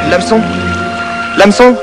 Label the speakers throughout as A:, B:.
A: L'hameçon. L'hameçon.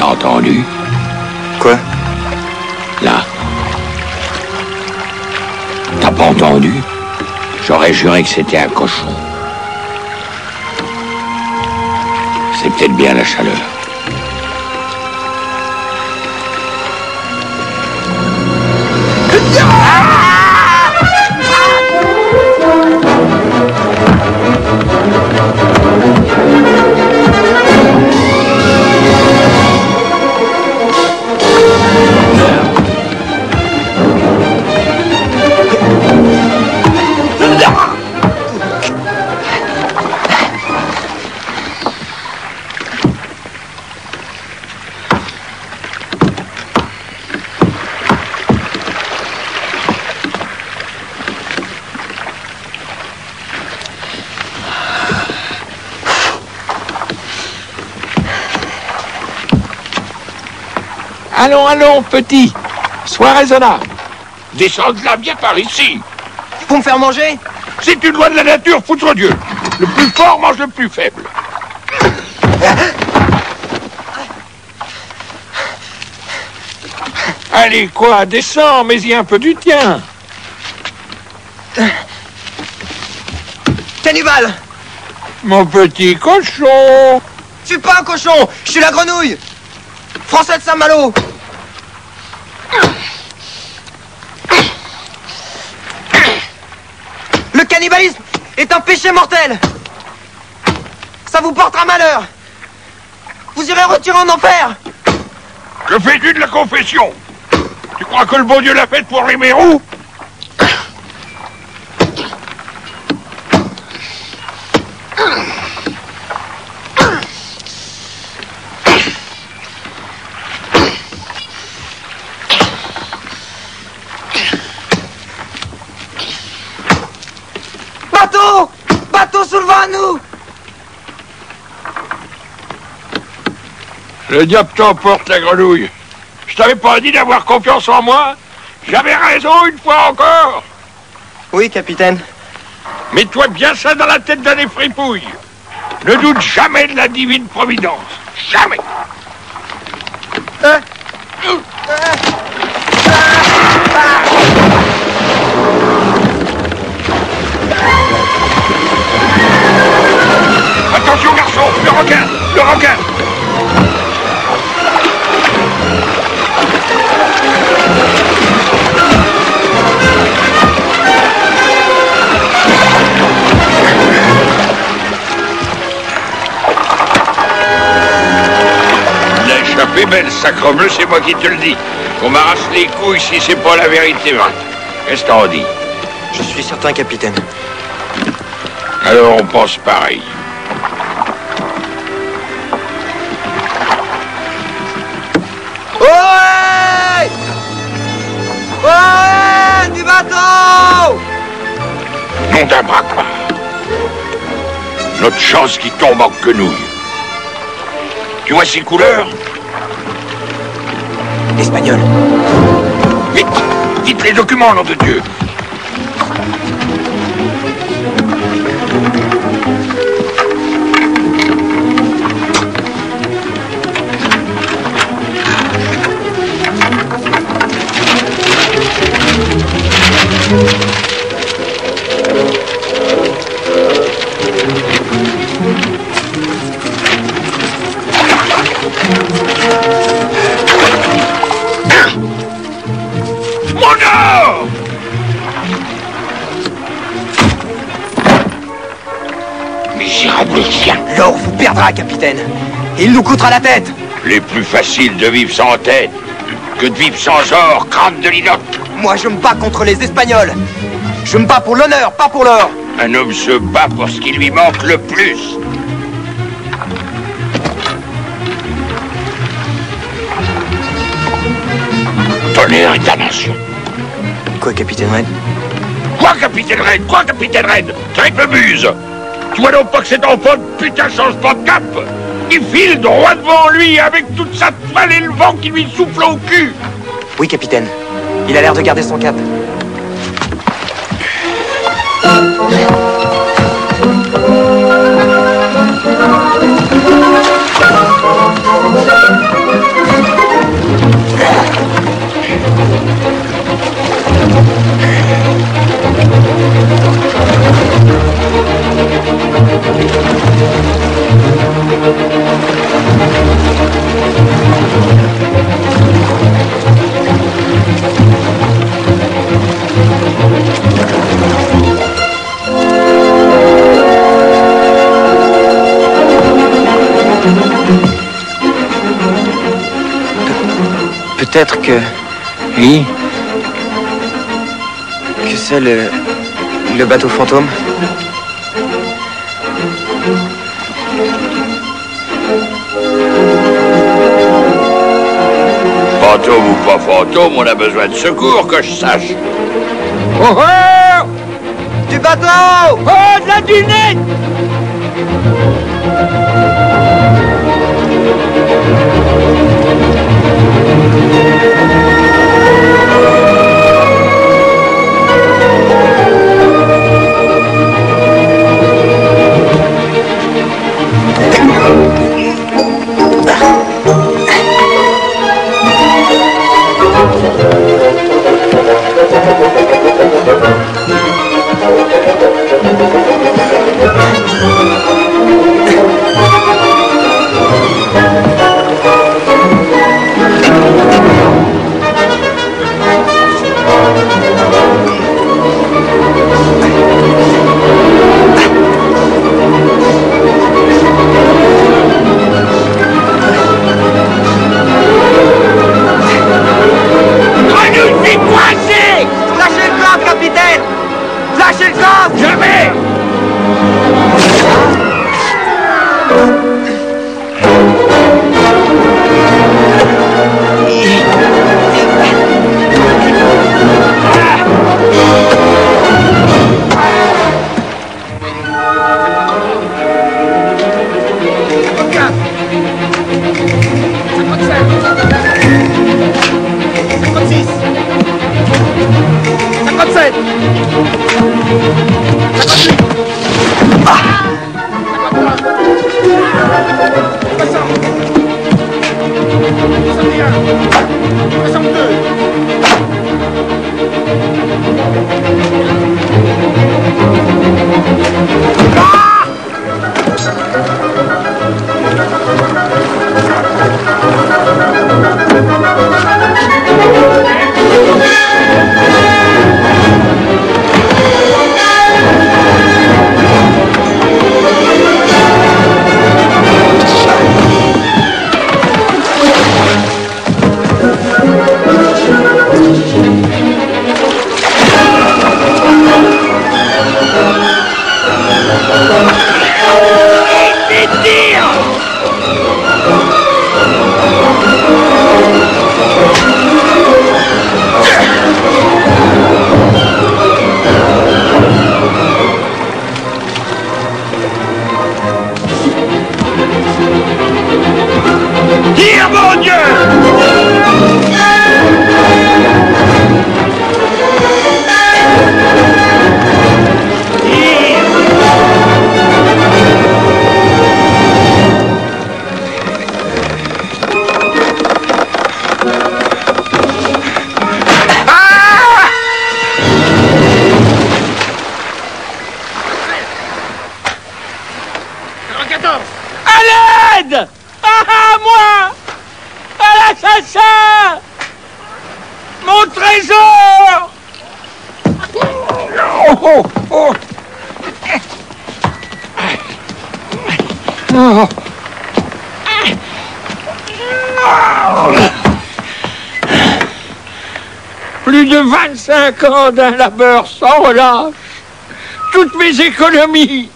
B: Entendu?
A: Quoi?
B: Là. T'as pas entendu? J'aurais juré que c'était un cochon. C'est peut-être bien la chaleur.
C: Allons, allons, petit. Sois raisonnable. Descends de là, viens par ici.
A: Pour me faire manger?
C: C'est une loi de la nature, foutre Dieu. Le plus fort mange le plus faible. Allez, quoi, descends, mais y a un peu du tien.
A: Cannibale!
C: Mon petit cochon.
A: Je suis pas un cochon, je suis la grenouille! François de Saint-Malo! Le cannibalisme est un péché mortel! Ça vous portera malheur! Vous irez retirer en enfer!
C: Que fais-tu de la confession? Tu crois que le bon Dieu l'a faite pour les mérous?
A: Bateau! Bateau sous le vent à nous!
C: Le diable t'emporte, la grenouille. Je t'avais pas dit d'avoir confiance en moi? J'avais raison une fois encore.
A: Oui, capitaine.
C: Mets-toi bien ça dans la tête d'un des fripouilles. Ne doute jamais de la divine providence. Jamais. Jamais, le sacrebleu, c'est moi qui te le dis. On m'arrache les couilles si c'est pas la vérité, Matt. Qu'est-ce que t'en dis?
A: Je suis certain, capitaine.
C: Alors on pense pareil.
A: Ouais! Ouais! Du bateau!
C: Non d'un braque pas. Notre chance qui tombe en quenouille. Tu vois ces couleurs?
A: Espagnol.
C: Vite! Vite les documents, nom de Dieu! Mon or! Misérable chien!
A: L'or vous perdra, capitaine. Il nous coûtera la tête.
C: Il est plus facile de vivre sans tête que de vivre sans or, crâne de linotte.
A: Moi, je me bats contre les Espagnols. Je me bats pour l'honneur, pas pour l'or.
C: Un homme se bat pour ce qui lui manque le plus. Tonnerre et damnation.
A: Quoi, capitaine Red?
C: Quoi, capitaine Red? Quoi, capitaine Red? Triple buse! Tu vois donc pas que cet enfant de putain change pas de cap? Il file droit devant lui avec toute sa toile et le vent qui lui souffle au cul!
A: Oui, capitaine. Il a l'air de garder son cap. Peut-être que...
B: Oui?
A: que c'est le bateau fantôme.
C: Fantôme ou pas fantôme, on a besoin de secours, que je sache.
A: Oh oh! Du bateau! Oh, de la dunette! Lâchez le coffre!
C: Jamais!
A: Cinquante-sept.
C: moi! À l'assassin! Mon trésor! Oh, oh, oh. Oh. Plus de 25 ans d'un labeur sans relâche. Toutes mes économies.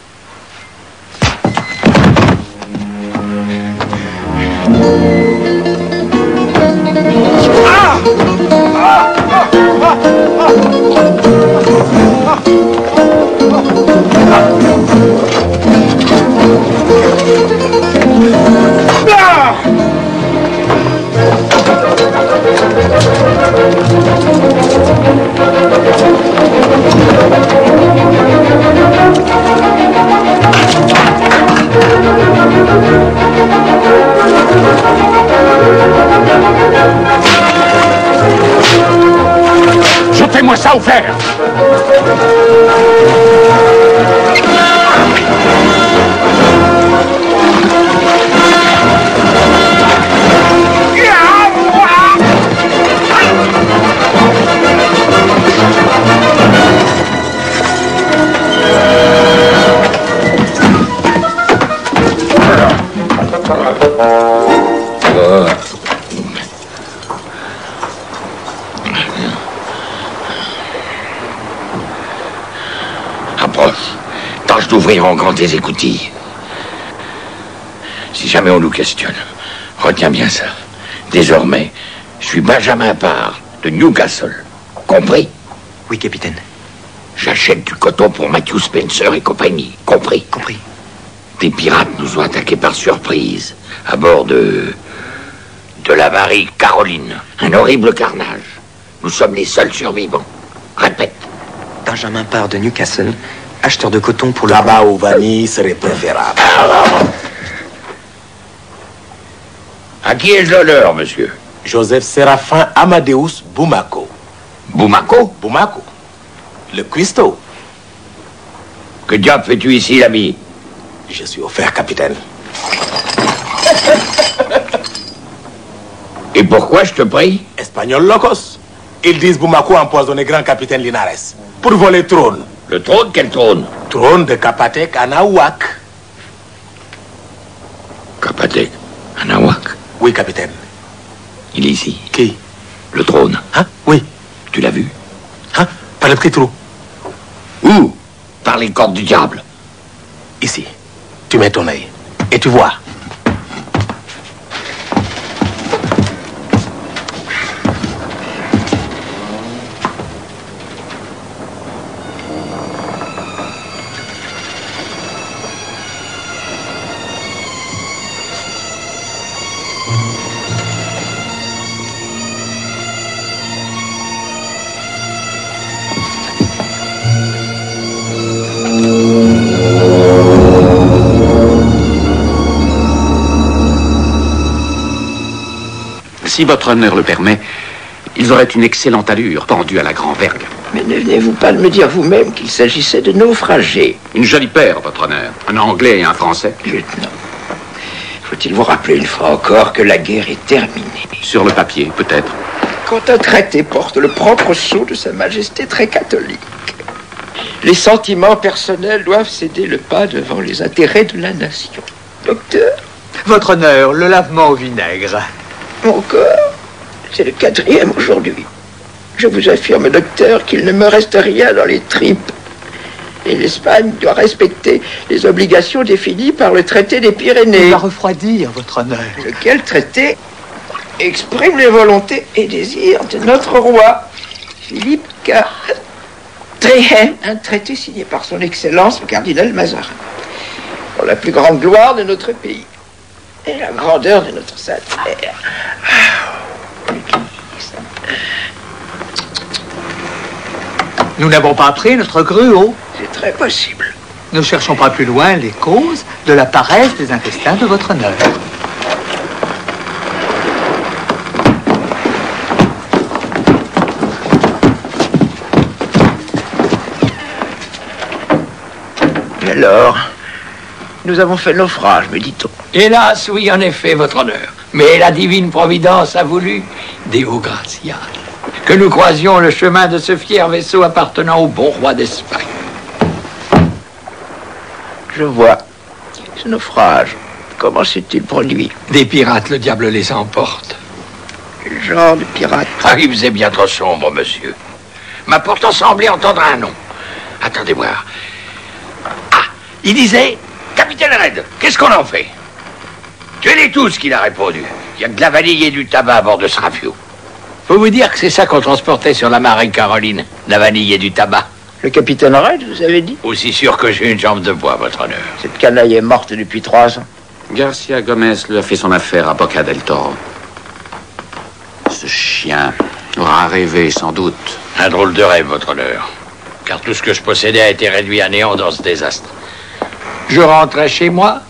C: Jetez-moi ça au fer!
B: Approche. Tâche d'ouvrir en grand tes écoutilles. Si jamais on nous questionne, retiens bien ça. Désormais, je suis Benjamin Parr de Newcastle. Compris?
A: Oui, capitaine.
B: J'achète du coton pour Matthew Spencer et compagnie. Compris?
A: Compris.
B: Des pirates nous ont attaqués par surprise, à bord de la Marie Caroline. Un horrible carnage. Nous sommes les seuls survivants. Répète.
A: Benjamin Parr de Newcastle, acheteur de coton pour le...
D: Tabac ou vanille serait préférable.
B: À qui ai-je l'honneur, monsieur?
D: Joseph Séraphin Amadeus Boumako.
B: Boumako?
D: Boumako. Le cuistot.
B: Que diable fais-tu ici, l'ami?
D: Je suis offert, capitaine.
B: Et pourquoi, je te prie?
D: Espagnol locos. Ils disent Boumako a empoisonné grand capitaine Linares. Pour voler le trône.
B: Le trône? Quel trône?
D: Trône de Kapatec à Nahuac.
B: Kapatec, Anahuac.
D: Oui, capitaine.
B: Il est ici.
D: Qui?
B: Le trône.
D: Hein? Oui.
B: Tu l'as vu?
D: Hein? Par le petit trou.
B: Où? Par les cordes du diable.
D: Ici. Tu mets ton œil. Et tu vois.
E: Si votre honneur le permet, ils auraient une excellente allure pendus à la grand-vergue.
F: Mais ne venez-vous pas de me dire vous-même qu'il s'agissait de naufragés?
E: Une jolie paire, votre honneur. Un Anglais et un Français.
F: Lieutenant, faut-il vous rappeler une fois encore que la guerre est terminée?
E: Sur le papier, peut-être.
F: Quand un traité porte le propre sceau de Sa Majesté très catholique, les sentiments personnels doivent céder le pas devant les intérêts de la nation. Docteur?
G: Votre honneur, le lavement au vinaigre.
F: Mon corps, c'est le 4e aujourd'hui. Je vous affirme, docteur, qu'il ne me reste rien dans les tripes. Et l'Espagne doit respecter les obligations définies par le traité des Pyrénées.
G: Il va refroidir, votre honneur.
F: Lequel traité exprime les volontés et désirs de notre roi, Philippe IV. Un traité signé par son Excellence, le cardinal Mazarin, pour la plus grande gloire de notre pays et la grandeur de notre sainte mère.
G: Nous n'avons pas pris notre gruau.
F: C'est très possible.
G: Ne cherchons pas plus loin les causes de la paresse des intestins de votre honneur.
F: Alors, nous avons fait naufrage, me dit-on.
C: Hélas, oui, en effet, votre honneur.
B: Mais la divine providence a voulu, Deo Gratia, que nous croisions le chemin de ce fier vaisseau appartenant au bon roi d'Espagne.
F: Je vois. Ce naufrage, comment s'est-il produit?
B: Des pirates, le diable les emporte.
F: Quel genre de pirate?
B: Ah, il faisait bien trop sombre, monsieur. M'a pourtant semblé entendre un nom. Attendez voir. Ah, il disait, Capitaine Red, qu'est-ce qu'on en fait? Tuez-les tous, qu'il a répondu. Il y a de la vanille et du tabac à bord de ce rafio. Faut vous dire que c'est ça qu'on transportait sur la marée Caroline, la vanille et du tabac.
F: Le capitaine Red, vous avez dit?
B: Aussi sûr que j'ai une jambe de bois, votre honneur.
F: Cette canaille est morte depuis 3 ans.
E: Garcia Gomez lui a fait son affaire à Boca del Toro. Ce chien aura rêvé, sans doute.
B: Un drôle de rêve, votre honneur. Car tout ce que je possédais a été réduit à néant dans ce désastre. Je rentrais chez moi.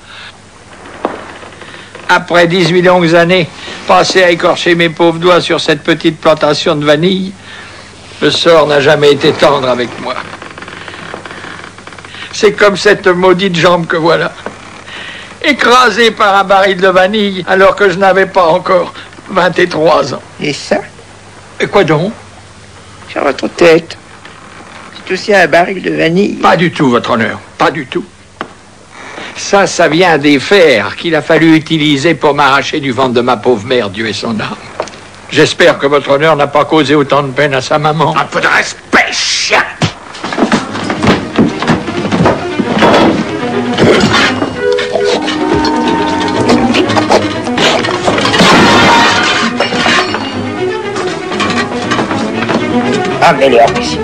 B: Après 18 longues années passées à écorcher mes pauvres doigts sur cette petite plantation de vanille, le sort n'a jamais été tendre avec moi. C'est comme cette maudite jambe que voilà, écrasée par un baril de vanille alors que je n'avais pas encore 23 ans.
F: Et ça?
B: Et quoi donc?
F: Sur votre tête. C'est aussi un baril de vanille.
B: Pas du tout, votre honneur, pas du tout. Ça vient des fers qu'il a fallu utiliser pour m'arracher du ventre de ma pauvre mère, Dieu et son âme. J'espère que votre honneur n'a pas causé autant de peine à sa maman.
C: Un peu de respect, chien!
F: Amenez-les hors ici.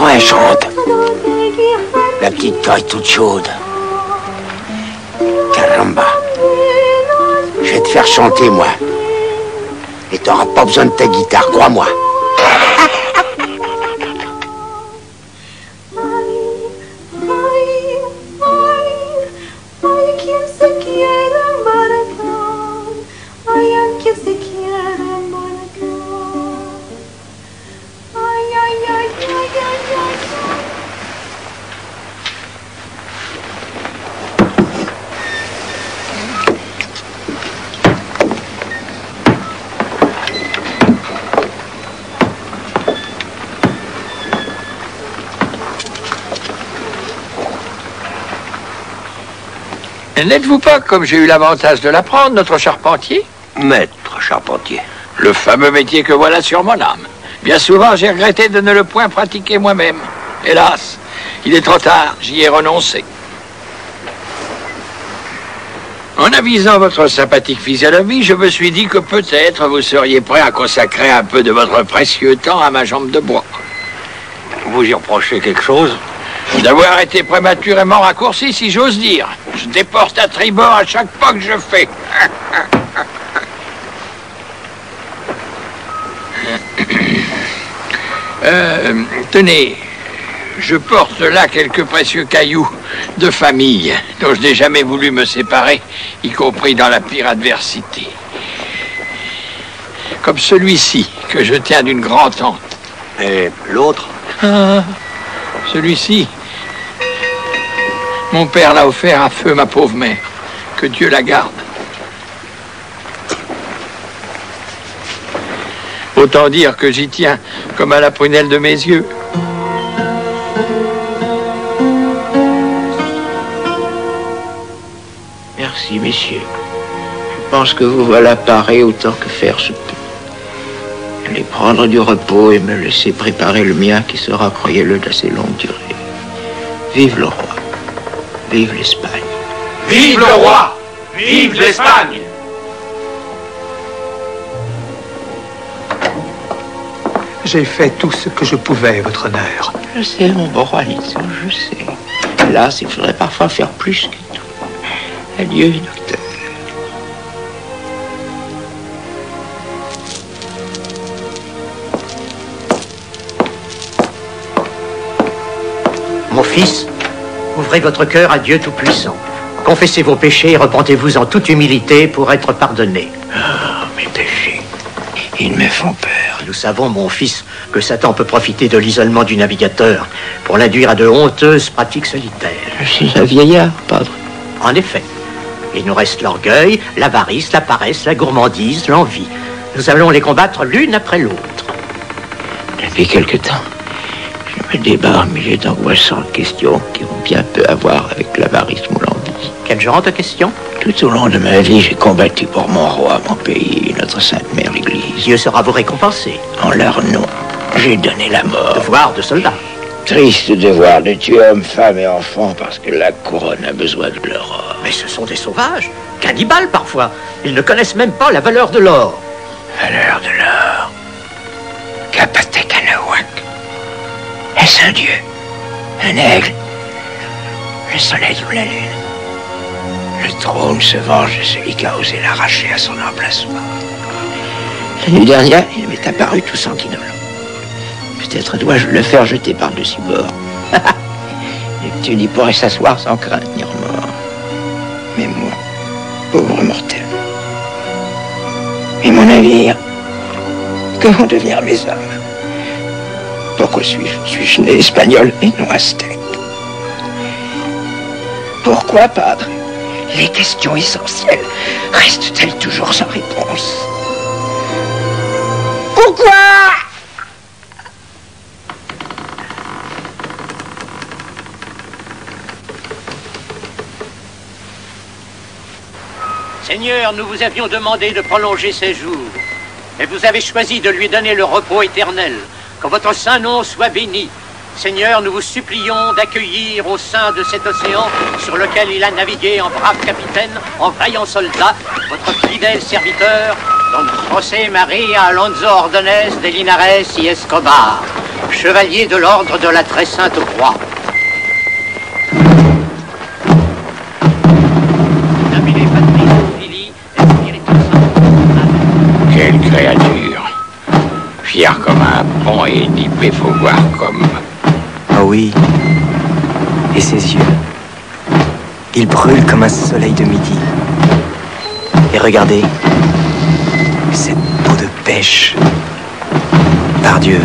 H: Elle chante. La petite taille toute chaude. Caramba. Je vais te faire chanter, moi. Et t'auras pas besoin de ta guitare, crois-moi.
B: N'êtes-vous pas, comme j'ai eu l'avantage de l'apprendre, notre charpentier?
H: Maître charpentier.
B: Le fameux métier que voilà sur mon âme. Bien souvent, j'ai regretté de ne le point pratiquer moi-même. Hélas, il est trop tard, j'y ai renoncé. En avisant votre sympathique physionomie, je me suis dit que peut-être vous seriez prêt à consacrer un peu de votre précieux temps à ma jambe de bois.
H: Vous y reprochez quelque chose?
B: D'avoir été prématurément raccourci, si j'ose dire. Je déporte à tribord à chaque pas que je fais. Tenez, je porte là quelques précieux cailloux de famille dont je n'ai jamais voulu me séparer, y compris dans la pire adversité. Comme celui-ci, que je tiens d'une grand-tante.
H: Et l'autre?
B: Ah, celui-ci, mon père l'a offert à feu ma pauvre mère. Que Dieu la garde. Autant dire que j'y tiens comme à la prunelle de mes yeux.
F: Merci, messieurs. Je pense que vous voilà parés autant que faire se peut. Allez prendre du repos et me laisser préparer le mien qui sera, croyez-le, d'assez longue durée. Vive le roi. Vive l'Espagne.
C: Vive le roi! Vive l'Espagne!
G: J'ai fait tout ce que je pouvais, votre honneur.
F: Je sais, mon bon Juanito, je sais. Hélas, il faudrait parfois faire plus que tout. Adieu, docteur.
I: Mon fils, ouvrez votre cœur à Dieu Tout-Puissant. Confessez vos péchés et repentez-vous en toute humilité pour être pardonné.
F: Oh, mes péchés, ils me font peur.
I: Nous savons, mon fils, que Satan peut profiter de l'isolement du navigateur pour l'induire à de honteuses pratiques solitaires.
F: Je suis un vieillard, padre.
I: En effet, il nous reste l'orgueil, l'avarice, la paresse, la gourmandise, l'envie. Nous allons les combattre l'une après l'autre.
F: Depuis quelque temps, je me débat au milieu d'angoissantes questions qui ont bien peu à voir avec l'avarice ou l'envie.
I: Quel genre de questions?
F: Tout au long de ma vie, j'ai combattu pour mon roi, mon pays, notre Sainte Mère l'Église.
I: Dieu sera vous récompenser.
F: En leur nom, j'ai donné la mort.
I: Devoir de soldat.
F: Triste devoir de tuer hommes, femmes et enfants parce que la couronne a besoin de leur or.
I: Mais ce sont des sauvages, cannibales parfois. Ils ne connaissent même pas la valeur de l'or.
F: Valeur de l'or. Kapatekanawak. Est-ce un dieu? Un aigle? Le soleil ou la lune? Le trône se venge de celui qui a osé l'arracher à son emplacement. La nuit dernière, il m'est apparu tout sanguinolent. Peut-être dois-je le faire jeter par-dessus bord. Neptune y pourrait s'asseoir sans crainte ni remords. Mais moi, pauvre mortel. Et mon navire? Que vont devenir mes hommes? Pourquoi suis-je né espagnol et non aztèque? Pourquoi, padre? Les questions essentielles restent-elles toujours sans réponse? Pourquoi?
I: Seigneur, nous vous avions demandé de prolonger ses jours, mais vous avez choisi de lui donner le repos éternel. Que votre saint nom soit béni. Seigneur, nous vous supplions d'accueillir au sein de cet océan sur lequel il a navigué en brave capitaine, en vaillant soldat, votre fidèle serviteur, Don José María Alonso Ordonez de Linares y Escobar, chevalier de l'ordre de la Très Sainte Croix.
B: Quelle créature! Fier comme un pont et énipé, faut voir comme...
J: Oh oui. Et ses yeux. Ils brûlent comme un soleil de midi. Et regardez. Cette peau de pêche. Par Dieu.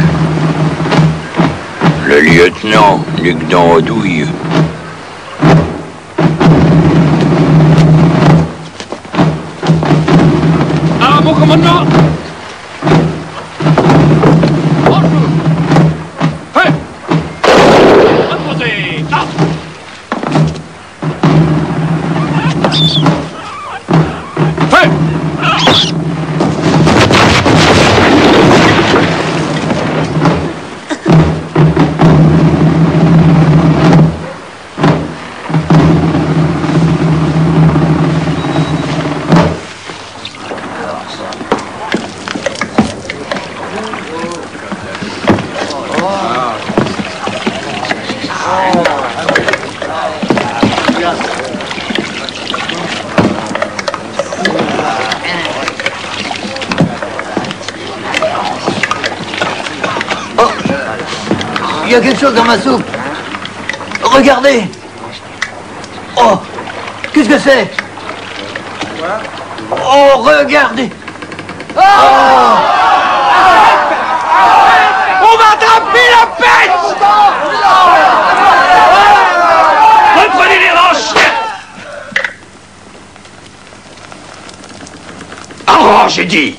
B: Le lieutenant, Nugdan Odouille.
C: Ah, mon commandement! Bonjour! Hey! Reposez! Ah! Hey!
A: Il y a quelque chose dans ma soupe. Regardez. Oh, qu'est-ce que c'est? Oh, regardez. Oh, on va attraper la peste.
C: Reprenez les roches!
B: Oh, j'ai dit!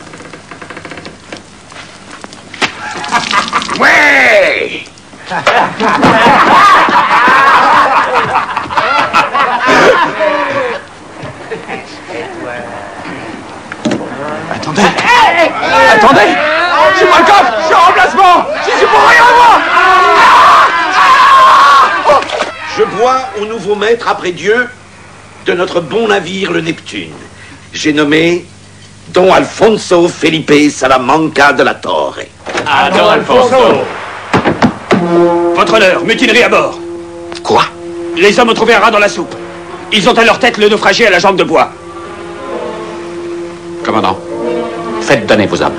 B: Ouais!
D: Attendez! Attendez! C'est moi le coffre! Je suis en remplacement! J'y suis pour rien, moi!
K: Je bois au nouveau maître après Dieu de notre bon navire le Neptune. J'ai nommé Don Alfonso Felipe Salamanca de la Torre.
L: Ah, Don Alfonso. Votre honneur, mutinerie à bord.
K: Quoi?
L: Les hommes ont trouvé un rat dans la soupe. Ils ont à leur tête le naufragé à la jambe de bois.
E: Commandant, faites donner vos hommes.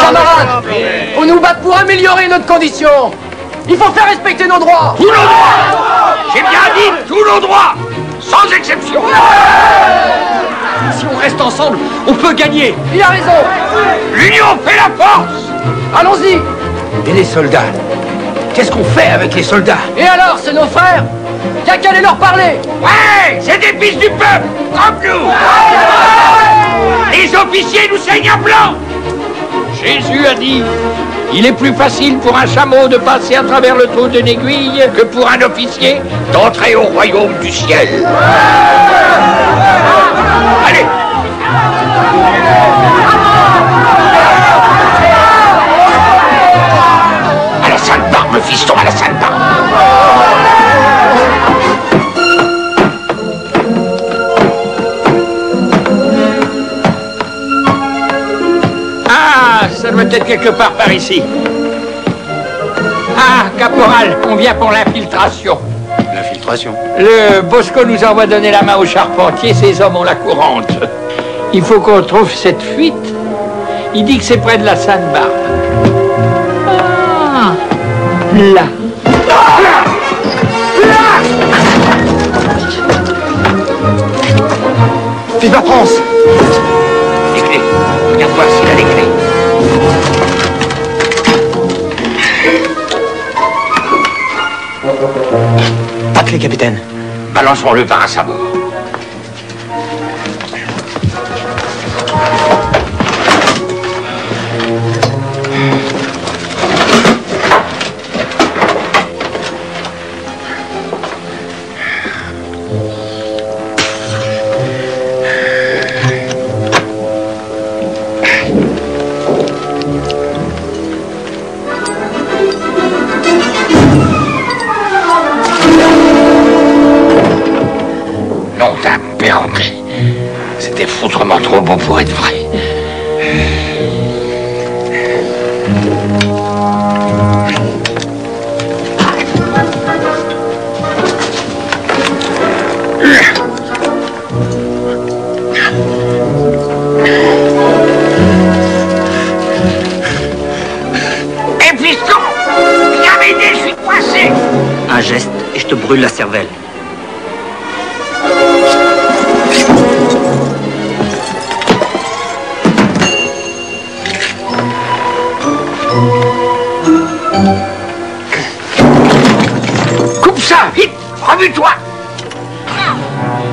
M: Camarades, on nous bat pour améliorer notre condition. Il faut faire respecter nos droits.
B: Tous nos droits. J'ai bien dit tous nos droits, sans exception.
M: Si on reste ensemble, on peut gagner. Il a raison.
B: L'union fait la force.
M: Allons-y.
F: Et les soldats? Qu'est-ce qu'on fait avec les soldats?
M: Et alors, c'est nos frères. Y'a qu'à aller leur parler.
B: Ouais, c'est des fils du peuple, comme nous. Les officiers nous saignent à blanc.
C: Jésus a dit, il est plus facile pour un chameau de passer à travers le trou d'une aiguille
B: que pour un officier d'entrer au royaume du ciel. Allez. À la salle barbe, fiston, à la salle barbe.
C: Ah, ça doit être quelque part par ici. Ah, caporal, on vient pour l'infiltration.
E: L'infiltration?
C: Le Bosco nous envoie donner la main au charpentier, ces hommes ont la courante. Il faut qu'on trouve cette fuite. Il dit que c'est près de la Sainte-Barbe. Ah, là.
F: Vive la France!
B: Les clés, regarde voir s'il a les clés.
J: Pas de clé, capitaine.
B: Balançons-le par un sabord. C'était foutrement trop beau pour être vrai. Et fiston, viens m'aider, je suis coincé.
J: Un geste et je te brûle la cervelle.
B: Coupe ça, vite, remue-toi.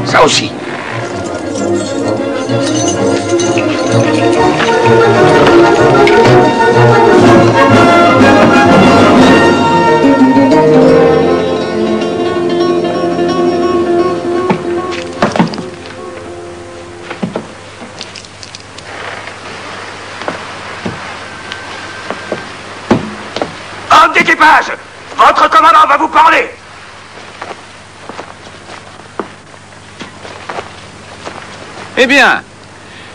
B: Ça aussi.
L: Homme d'équipage, votre commandant va vous parler.
E: Eh bien,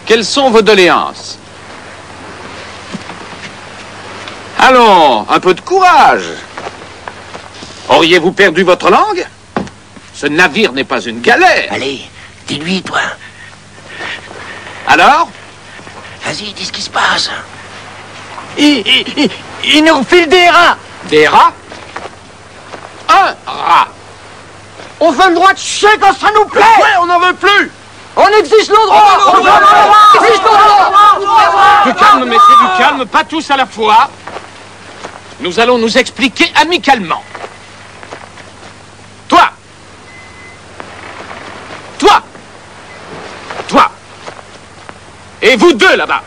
E: quelles sont vos doléances? Allons, un peu de courage. Auriez-vous perdu votre langue? Ce navire n'est pas une galère.
H: Allez, dis-lui, toi.
E: Alors?
H: Vas-y, dis ce qui se passe.
M: Il nous file des rats.
E: Des rats? Un rat.
M: On veut le droit de chier quand ça nous plaît.
E: Ouais, on n'en veut plus.
M: On exige nos droits. On exige nos droits.
E: Du calme, messieurs, du calme, pas tous à la fois. Nous allons nous expliquer amicalement. Toi. Toi. Toi. Et vous deux là-bas.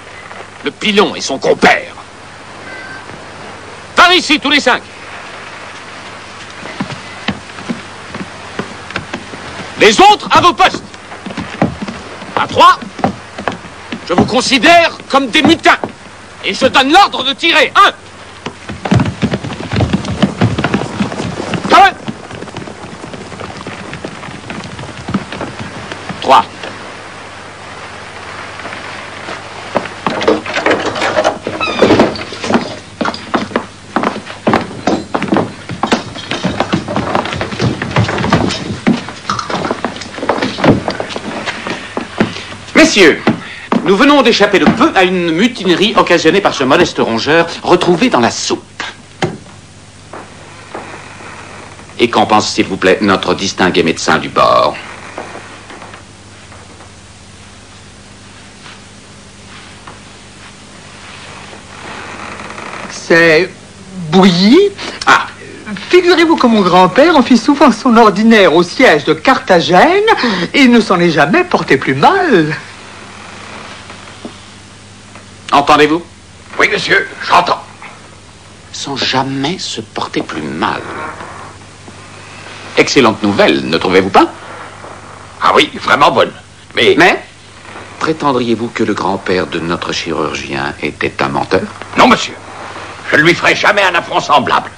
E: Le pilon et son compère. Par ici, tous les 5. Les autres, à vos postes. À 3, je vous considère comme des mutins. Et je donne l'ordre de tirer. 1. 3. Messieurs, nous venons d'échapper de peu à une mutinerie occasionnée par ce modeste rongeur retrouvé dans la soupe. Et qu'en pense, s'il vous plaît, notre distingué médecin du bord?
G: C'est bouilli.
E: Ah.
G: Figurez-vous que mon grand-père en fit souvent son ordinaire au siège de Carthagène et il ne s'en est jamais porté plus mal.
E: Entendez-vous?
B: Oui, monsieur, j'entends.
E: Sans jamais se porter plus mal. Excellente nouvelle, ne trouvez-vous pas?
B: Ah oui, vraiment bonne. Mais
E: prétendriez-vous que le grand-père de notre chirurgien était un menteur?
B: Non, monsieur. Je ne lui ferai jamais un affront semblable.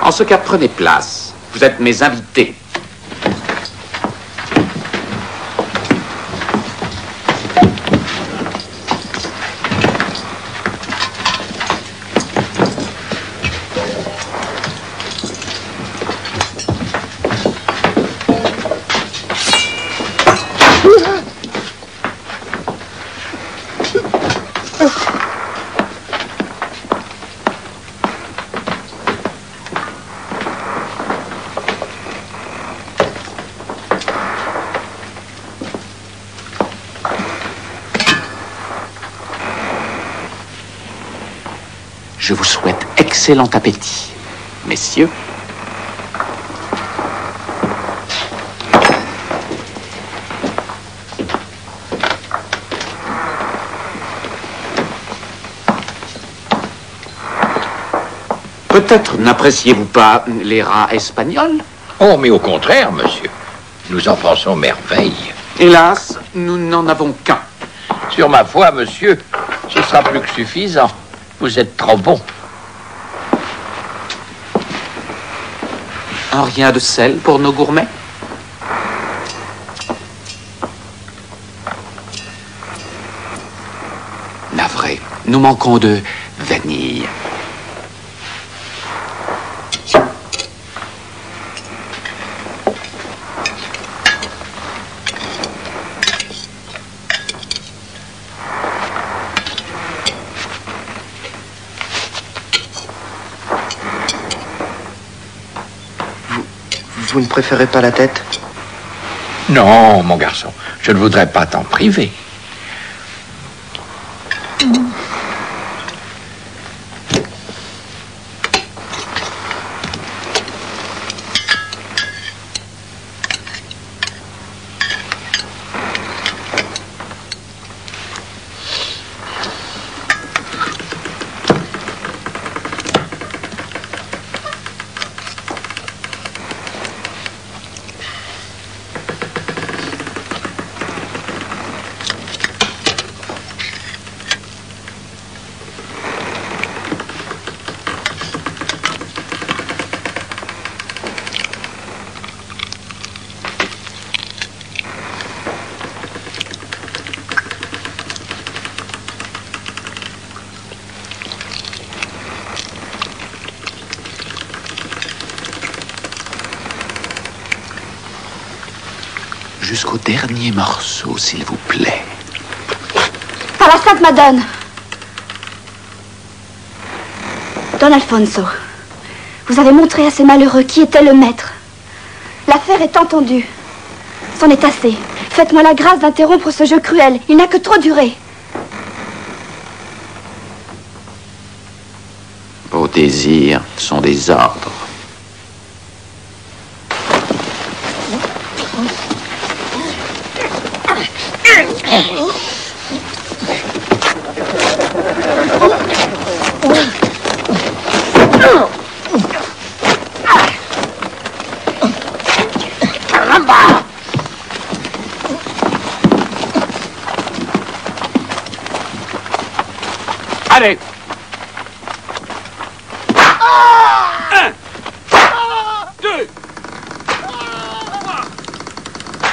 E: En ce cas, prenez place. Vous êtes mes invités. Je vous souhaite excellent appétit, messieurs. Peut-être n'appréciez-vous pas les rats espagnols?
B: Oh, mais au contraire, monsieur. Nous en pensons merveille.
E: Hélas, nous n'en avons qu'un.
B: Sur ma foi, monsieur, ce sera plus que suffisant. Vous êtes trop bon.
E: Un rien de sel pour nos gourmets? Navré, nous manquons de vanille.
A: Vous ne préférez pas la tête?
B: Non, mon garçon, je ne voudrais pas t'en priver.
E: Jusqu'au dernier morceau, s'il vous plaît.
N: Par la Sainte Madone. Don Alfonso, vous avez montré à ces malheureux qui était le maître. L'affaire est entendue. C'en est assez. Faites-moi la grâce d'interrompre ce jeu cruel. Il n'a que trop duré.
E: Vos désirs sont des ordres. Allez. 1, 2.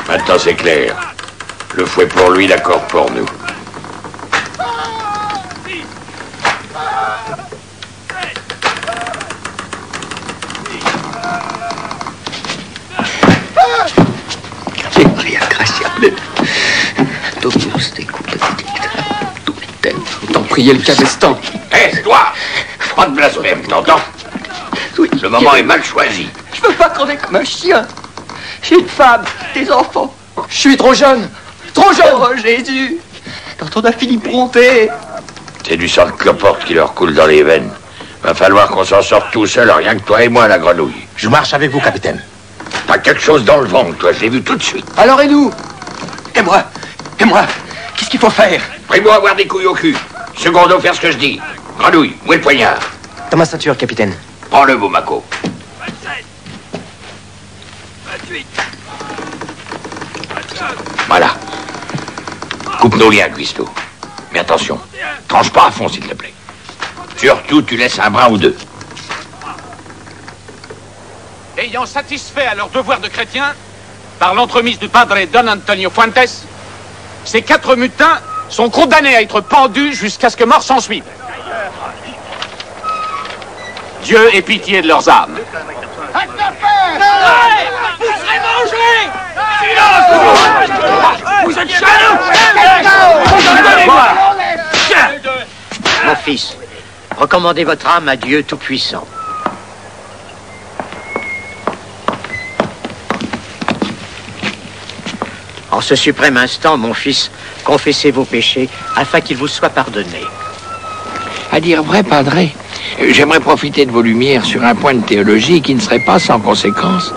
B: Maintenant, c'est clair. Le fouet pour lui, la corde pour nous.
G: Qué agraciable.
D: prier le cabestan.
B: Hé, toi! Pas de blasphème, t'entends?
F: Oui,
B: le moment est mal choisi.
F: Je veux pas crever comme un chien. J'ai une femme, des enfants.
M: Je suis trop jeune. Trop jeune.
F: Oh, Jésus. Quand on a fini de compter.
B: C'est du sang de cloporte qui leur coule dans les veines. Va falloir qu'on s'en sorte tout seul, rien que toi et moi, la grenouille.
K: Je marche avec vous, capitaine.
B: T'as quelque chose dans le ventre, toi, je l'ai vu tout de suite.
M: Alors et nous?
F: Et moi, qu'est-ce qu'il faut faire?
B: Primo, avoir des couilles au cul. Secondo, faire ce que je dis. Grenouille, où est le poignard?
J: Dans ma ceinture, capitaine.
B: Prends-le, Boumaco.
C: 28.
B: Voilà. Coupe nos liens, Guisto. Mais attention, tranche pas à fond, s'il te plaît. Surtout, tu laisses un bras ou deux.
E: Ayant satisfait à leur devoir de chrétiens, par l'entremise du padre Don Antonio Fuentes, ces 4 mutins sont condamnés à être pendus jusqu'à ce que mort s'en suive. Dieu ait pitié de leurs âmes.
C: Vous serez mangés! Silence! Vous êtes jaloux!
I: Mon fils, recommandez votre âme à Dieu Tout-Puissant. En ce suprême instant, mon fils, confessez vos péchés afin qu'ils vous soient pardonnés.
B: À dire vrai, padre, j'aimerais profiter de vos lumières sur un point de théologie qui ne serait pas sans conséquence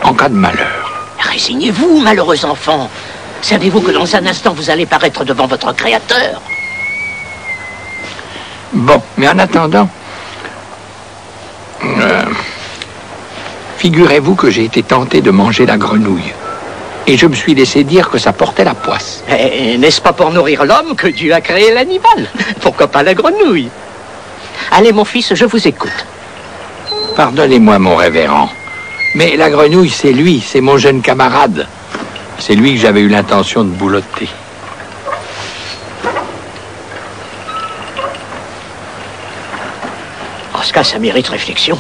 B: en cas de malheur.
I: Résignez-vous, malheureux enfant. Savez-vous que dans un instant, vous allez paraître devant votre Créateur?
B: Bon, mais en attendant, figurez-vous que j'ai été tenté de manger la grenouille. Et je me suis laissé dire que ça portait la poisse.
I: N'est-ce pas pour nourrir l'homme que Dieu a créé l'animal? Pourquoi pas la grenouille? Allez, mon fils, je vous écoute.
B: Pardonnez-moi, mon révérend, mais la grenouille, c'est lui, c'est mon jeune camarade. C'est lui que j'avais eu l'intention de boulotter.
I: En ce cas, ça mérite réflexion.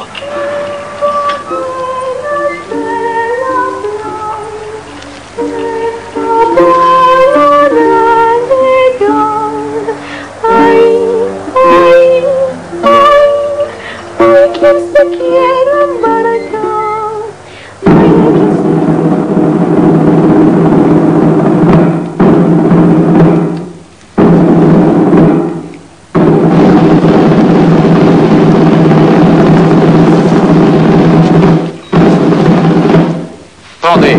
E: Pendez.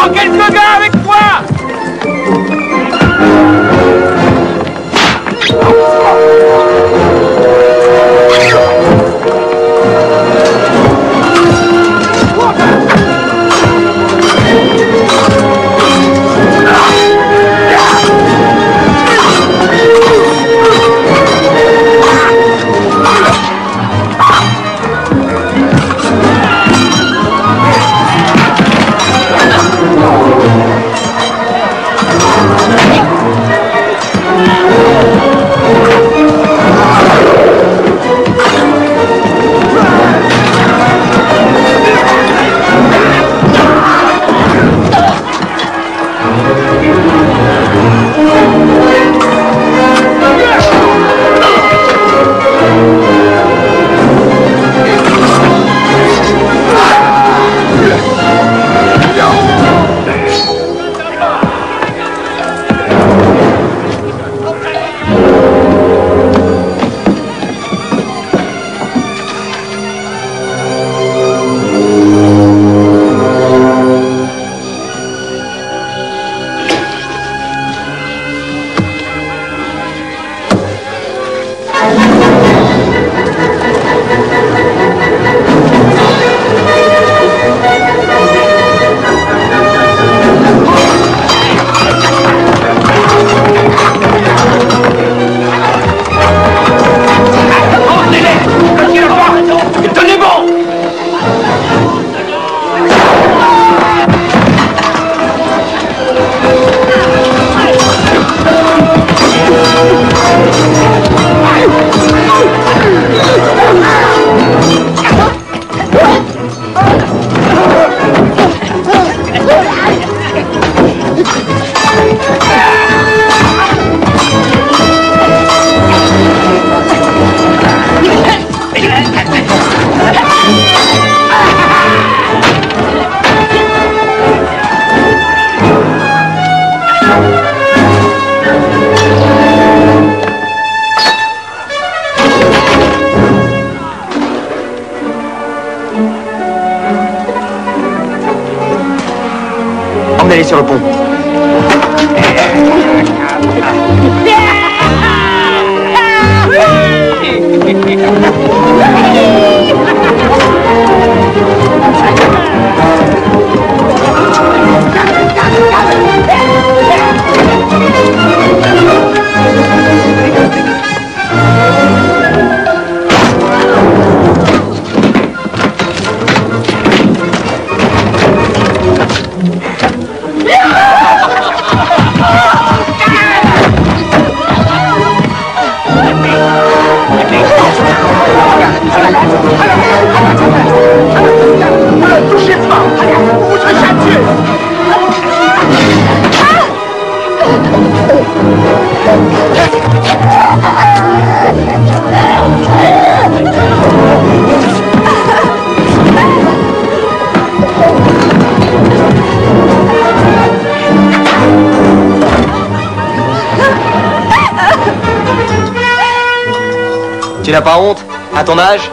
C: Prends quelques gars avec toi.
J: Emmenez-les sur le pont. Tu n'as pas honte, à ton âge?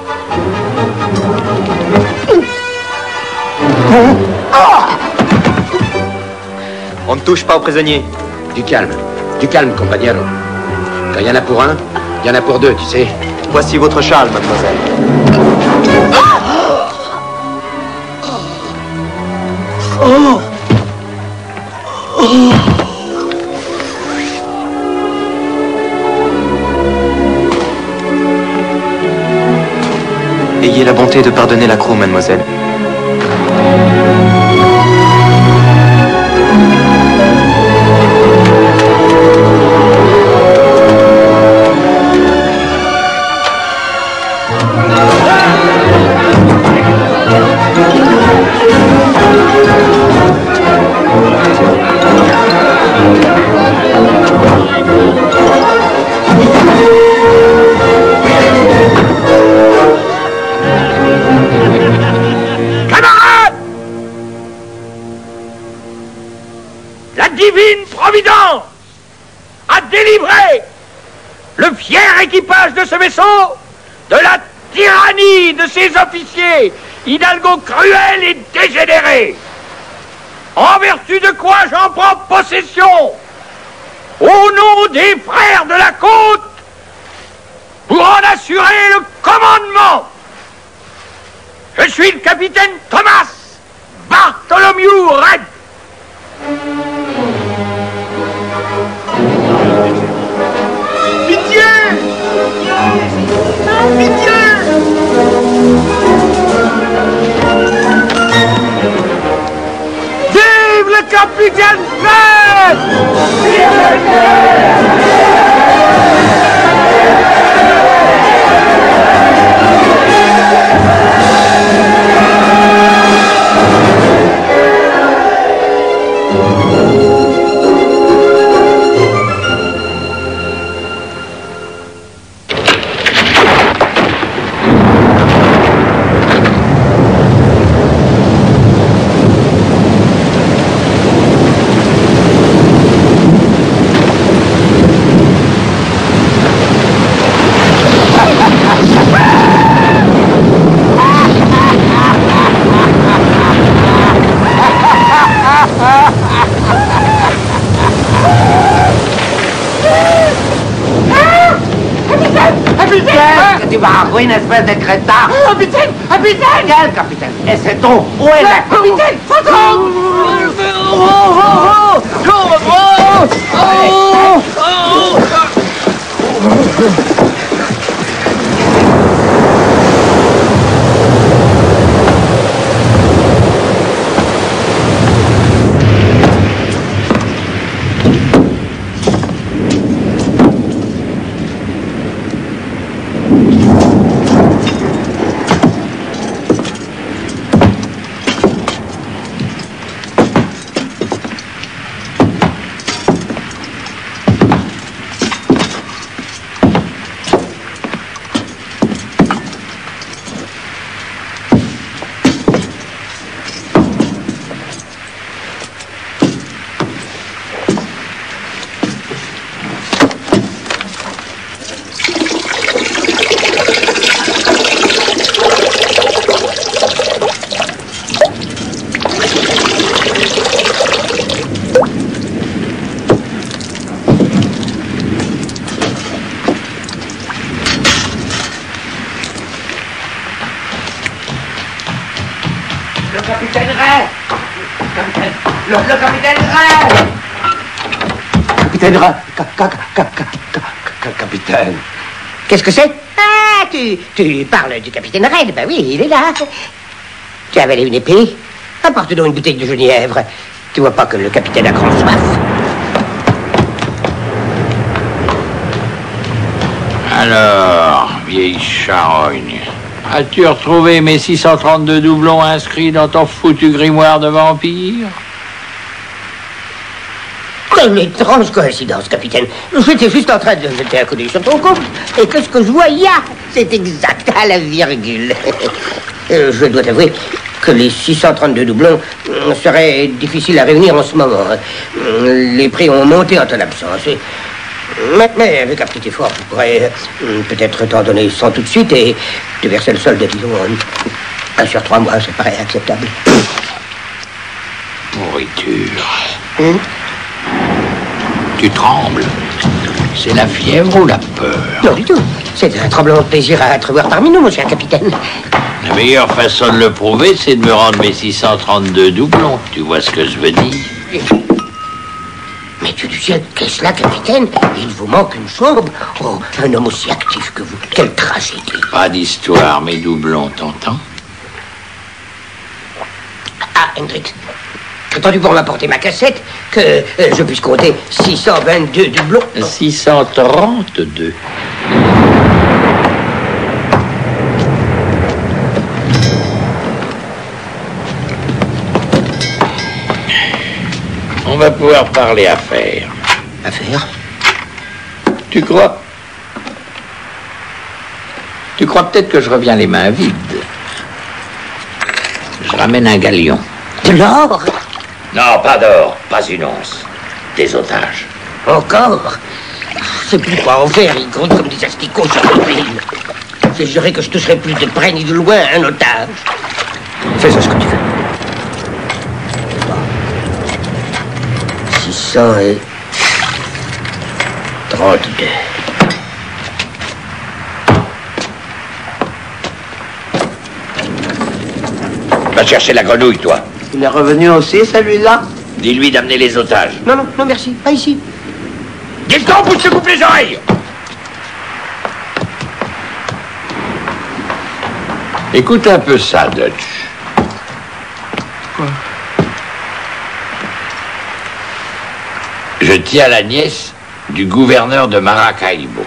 J: On ne touche pas aux prisonniers.
H: Du calme, compagnero. Quand il y en a pour un, il y en a pour deux, tu sais.
J: Voici votre châle, mademoiselle. Ayez la bonté de pardonner la croix, mademoiselle.
C: Divine Providence a délivré le fier équipage de ce vaisseau de la tyrannie de ses officiers, hidalgo cruels et dégénérés. En vertu de quoi j'en prends possession, au nom des frères de la côte, pour en assurer le commandement. Je suis le capitaine Thomas Bartholomew Red.
A: Pitié! Pitié!
C: Vive le capitaine Red!
H: Tu vas avouer une espèce de crétin.
A: Capitaine! Capitaine!
H: Quel capitaine? Et c'est ton. Où est la
A: Capitaine! Fantôme!
H: Capitaine.
F: Qu'est-ce que c'est? Ah, tu parles du capitaine Red. Ben oui, il est là. Tu as avalé une épée? Apporte-nous une bouteille de genièvre. Tu vois pas que le capitaine a grand soif?
B: Alors, vieille charogne, as-tu retrouvé mes 632 doublons inscrits dans ton foutu grimoire de vampire?
F: Quelle étrange coïncidence, capitaine. J'étais juste en train de jeter un coup d'œil sur ton compte. Et qu'est-ce que je vois? C'est exact, à la virgule. Je dois t'avouer que les 632 doublons seraient difficiles à réunir en ce moment. Les prix ont monté en ton absence. Mais avec un petit effort, je pourrais peut-être t'en donner 100 tout de suite et te verser le solde, disons, 1 sur 3 mois, ça paraît acceptable.
B: Pourriture. Tu trembles. C'est la fièvre ou la peur?
F: Non du tout. C'est un tremblement de plaisir à te revoir parmi nous, mon cher capitaine.
B: La meilleure façon de le prouver, c'est de me rendre mes 632 doublons. Tu vois ce que je veux dire?
F: Mais Dieu du ciel, qu'est-ce là, capitaine? Il vous manque une chambre? Oh, un homme aussi actif que vous. Quelle tragédie.
B: Pas d'histoire, mes doublons, t'entends?
F: Ah, Hendrix, as-tu pour m'apporter ma cassette que je puisse compter 622 doublons?
B: 632. On va pouvoir parler affaires.
F: Affaires?
B: Tu crois? Tu crois peut-être que je reviens les mains vides. Je ramène un galion.
F: De l'or?
B: Non, pas d'or, pas une once. Des otages.
F: Encore? Je sais plus quoi en faire, ils grondent comme des asticots sur la ville. J'ai juré que je toucherais plus de près ni de loin un otage. Fais ça ce que tu veux.
H: 1932.
B: Va chercher la grenouille, toi.
F: Il est revenu aussi, celui-là?
B: Dis-lui d'amener les otages.
F: Non, non, non, merci. Pas ici.
B: Dis-le ou je te coupe les oreilles. Écoute un peu ça, Dutch.
G: Quoi?
B: Je tiens la nièce du gouverneur de Maracaibo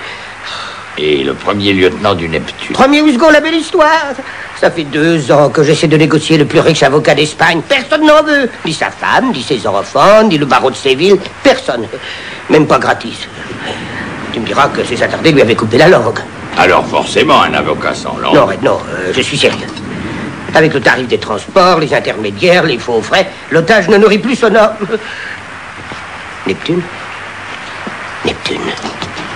B: et le premier lieutenant du Neptune.
H: Premier Usgo, la belle histoire. Ça fait 2 ans que j'essaie de négocier le plus riche avocat d'Espagne. Personne n'en veut. Ni sa femme, ni ses enfants, ni le barreau de Séville. Personne. Même pas gratis. Tu me diras que ces attardés lui avaient coupé la langue.
B: Alors forcément, un avocat sans langue.
H: Non, mais non, je suis sérieux. Avec le tarif des transports, les intermédiaires, les faux frais, l'otage ne nourrit plus son homme. Neptune? Neptune.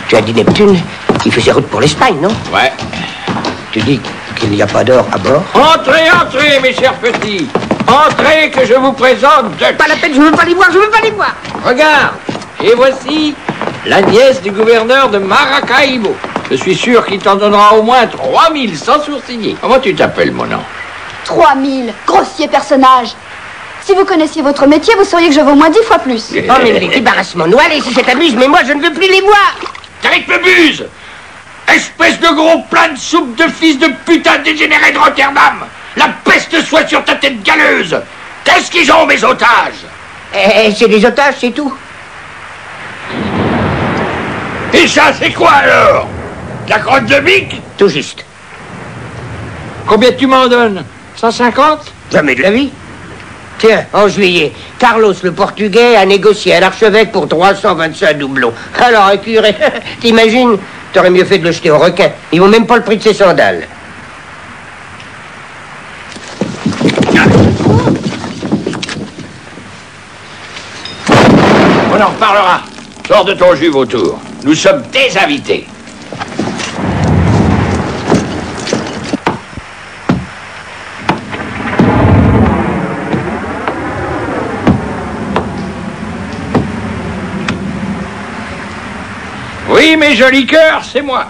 H: Tu as dit Neptune? Il faisait route pour l'Espagne, non?
B: Ouais.
H: Tu dis qu'il n'y a pas d'or à bord?
B: Entrez, entrez, mes chers petits. Entrez, que je vous présente Dutch.
H: Pas la peine, je veux pas les voir, je veux pas les voir.
B: Regarde, et voici la nièce du gouverneur de Maracaibo. Je suis sûr qu'il t'en donnera au moins 3000 sans sourciller. Comment tu t'appelles, mon ange?
N: 3000, grossier personnage. Si vous connaissiez votre métier, vous sauriez que je vaux au moins 10 fois plus.
H: Oh, mais débarrassement-nous. Allez, si c'est amuse, mais moi, je ne veux plus les voir.
B: T'arrêtes le buse! Espèce de gros plat de soupe de fils de putain dégénéré de Rotterdam! La peste soit sur ta tête galeuse! Qu'est-ce qu'ils ont, mes otages?
H: C'est des otages, c'est tout.
B: Et ça, c'est quoi, alors? De la crotte de bique?
H: Tout juste.
B: Combien tu m'en donnes? 150?
H: Jamais de la vie. Tiens, en juillet, Carlos le Portugais a négocié à l'archevêque pour 325 doublons. Alors, un curé, t'imagines? T'aurais mieux fait de le jeter au requin. Il vaut même pas le prix de ses sandales.
B: On en reparlera. Sors de ton jus, vautour. Nous sommes désinvités. Oui, mes jolis cœurs, c'est moi.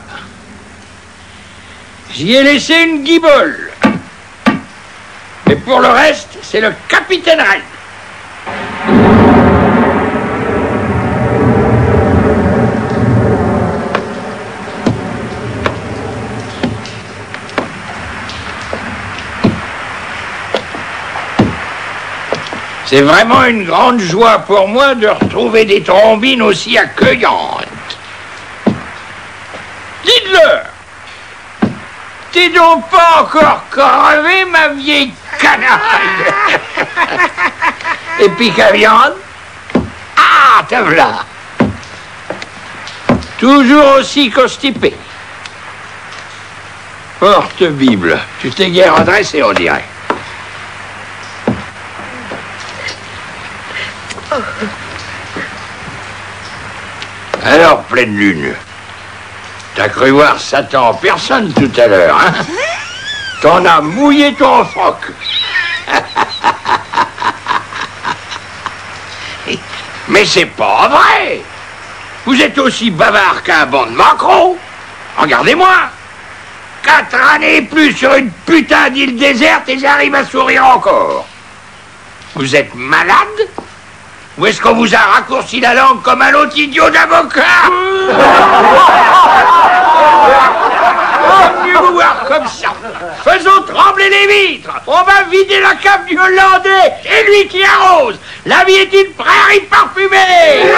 B: J'y ai laissé une guibole. Mais pour le reste, c'est le capitaine Red. C'est vraiment une grande joie pour moi de retrouver des trombines aussi accueillantes. Dites-leur! T'es donc pas encore crevé, ma vieille canaille! Et pique à viande? Ah, te voilà! Toujours aussi constipé. Porte-Bible, tu t'es guère redressé, on dirait. Alors, pleine lune. T'as cru voir Satan en personne tout à l'heure, hein? T'en as mouillé ton froc. Mais c'est pas vrai. Vous êtes aussi bavard qu'un banc de macros. Regardez-moi. 4 années et plus sur une putain d'île déserte et j'arrive à sourire encore. Vous êtes malade? Ou est-ce qu'on vous a raccourci la langue comme un autre idiot d'avocat? Mieux vous voir comme ça. Faisons trembler les vitres. On va vider la cave du Hollandais. C'est lui qui arrose. La vie est une prairie parfumée.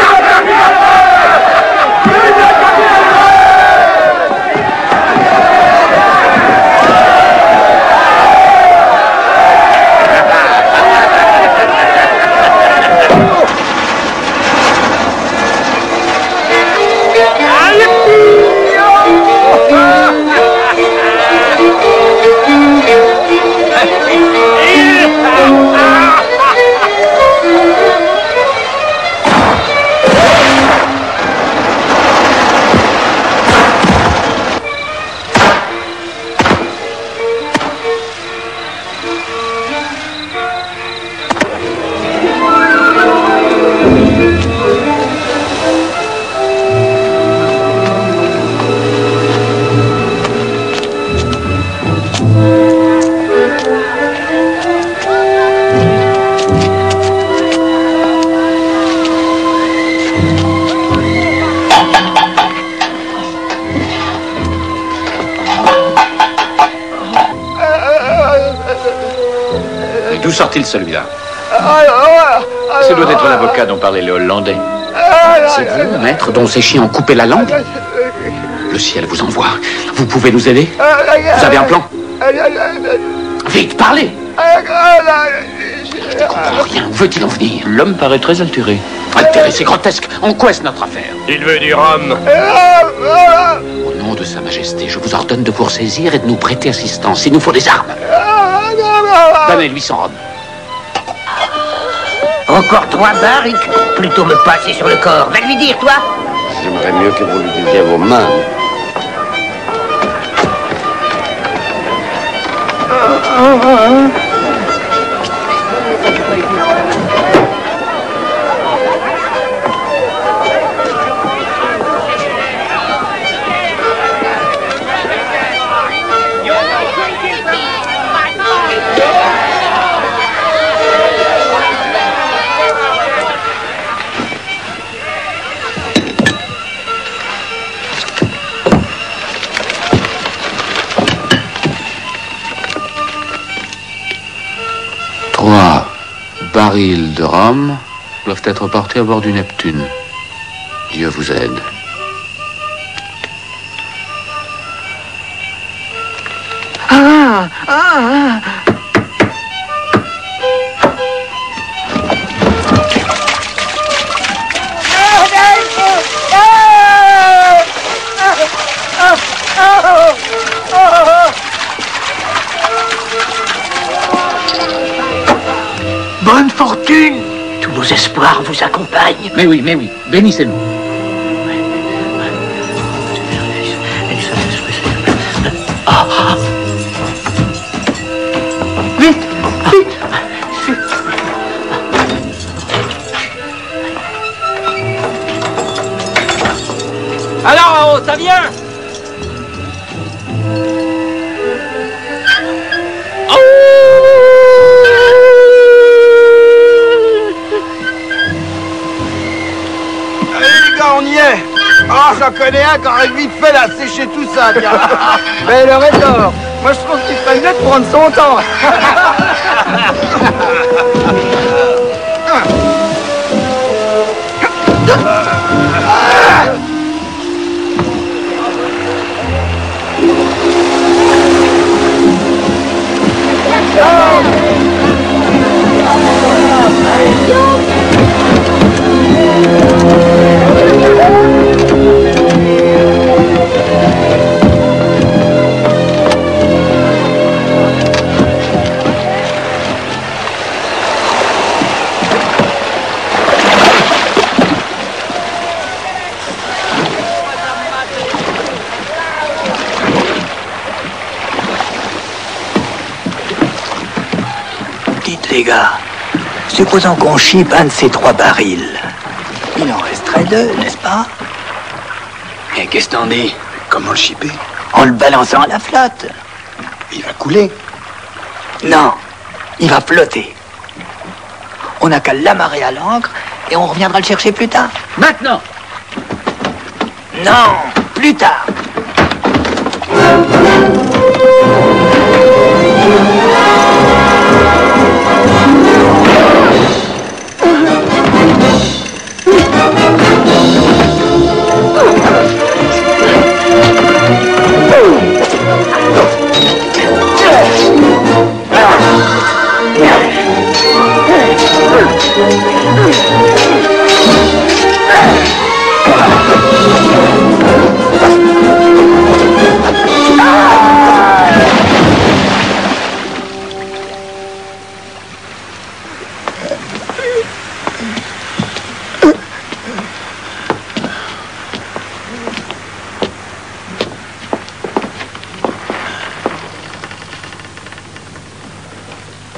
E: sort-il celui-là?
L: Ce doit être l'avocat dont parlait le Hollandais.
E: C'est vous, maître, dont ces chiens ont coupé la langue? Le ciel vous envoie. Vous pouvez nous aider? Vous avez un plan? Vite, parlez! Je ne comprends rien. Où veut-il en venir?
L: L'homme paraît très altéré.
E: Altéré, c'est grotesque. En quoi est-ce notre affaire?
C: Il veut du rhum.
E: Au nom de Sa Majesté, je vous ordonne de vous ressaisir et de nous prêter assistance. Il nous faut des armes. Donnez-lui son rhum.
H: Encore 3 barriques. Plutôt me passer sur le corps. Va lui dire, toi.
K: J'aimerais mieux que vous lui disiez vos mains.
E: Barils de rhum doivent être portés à bord du Neptune. Dieu vous aide.
H: Bonne fortune! Tous nos espoirs vous accompagnent.
E: Mais oui, bénissez-nous.
H: Vite! Vite!
M: Alors, ça vient?
F: On y est. Ah, j'en connais un qui aurait vite fait la sécher tout ça, tiens. Mais il aurait tort. Moi, je trouve qu'il ferait mieux de prendre son temps.
O: Dites les gars, supposons qu'on chipe un de ces 3 barils. Il en resterait 2, n'est-ce pas? Et qu'est-ce que t'en dis?
K: Comment le chipper?
O: En le balançant à la flotte.
K: Il va couler.
O: Non, il va flotter. On n'a qu'à l'amarrer à l'ancre et on reviendra le chercher plus tard.
H: Maintenant!
O: Non, plus tard.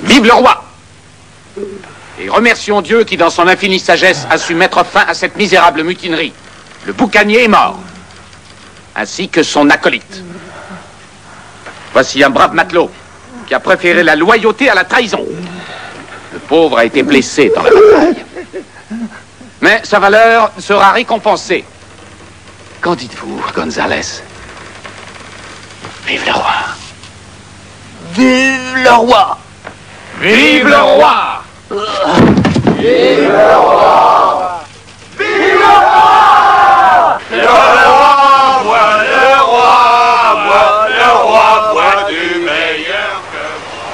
E: Vive le roi! Et remercions Dieu qui, dans son infinie sagesse, a su mettre fin à cette misérable mutinerie. Le boucanier est mort, ainsi que son acolyte. Voici un brave matelot qui a préféré la loyauté à la trahison. Le pauvre a été blessé dans la bataille. Mais sa valeur sera récompensée. Qu'en dites-vous, Gonzalez? Vive le roi!
O: Vive le roi!
B: Vive le roi!
C: Vive le roi! Vive le roi! Le roi boit, le roi boit, le roi boit du meilleur que moi.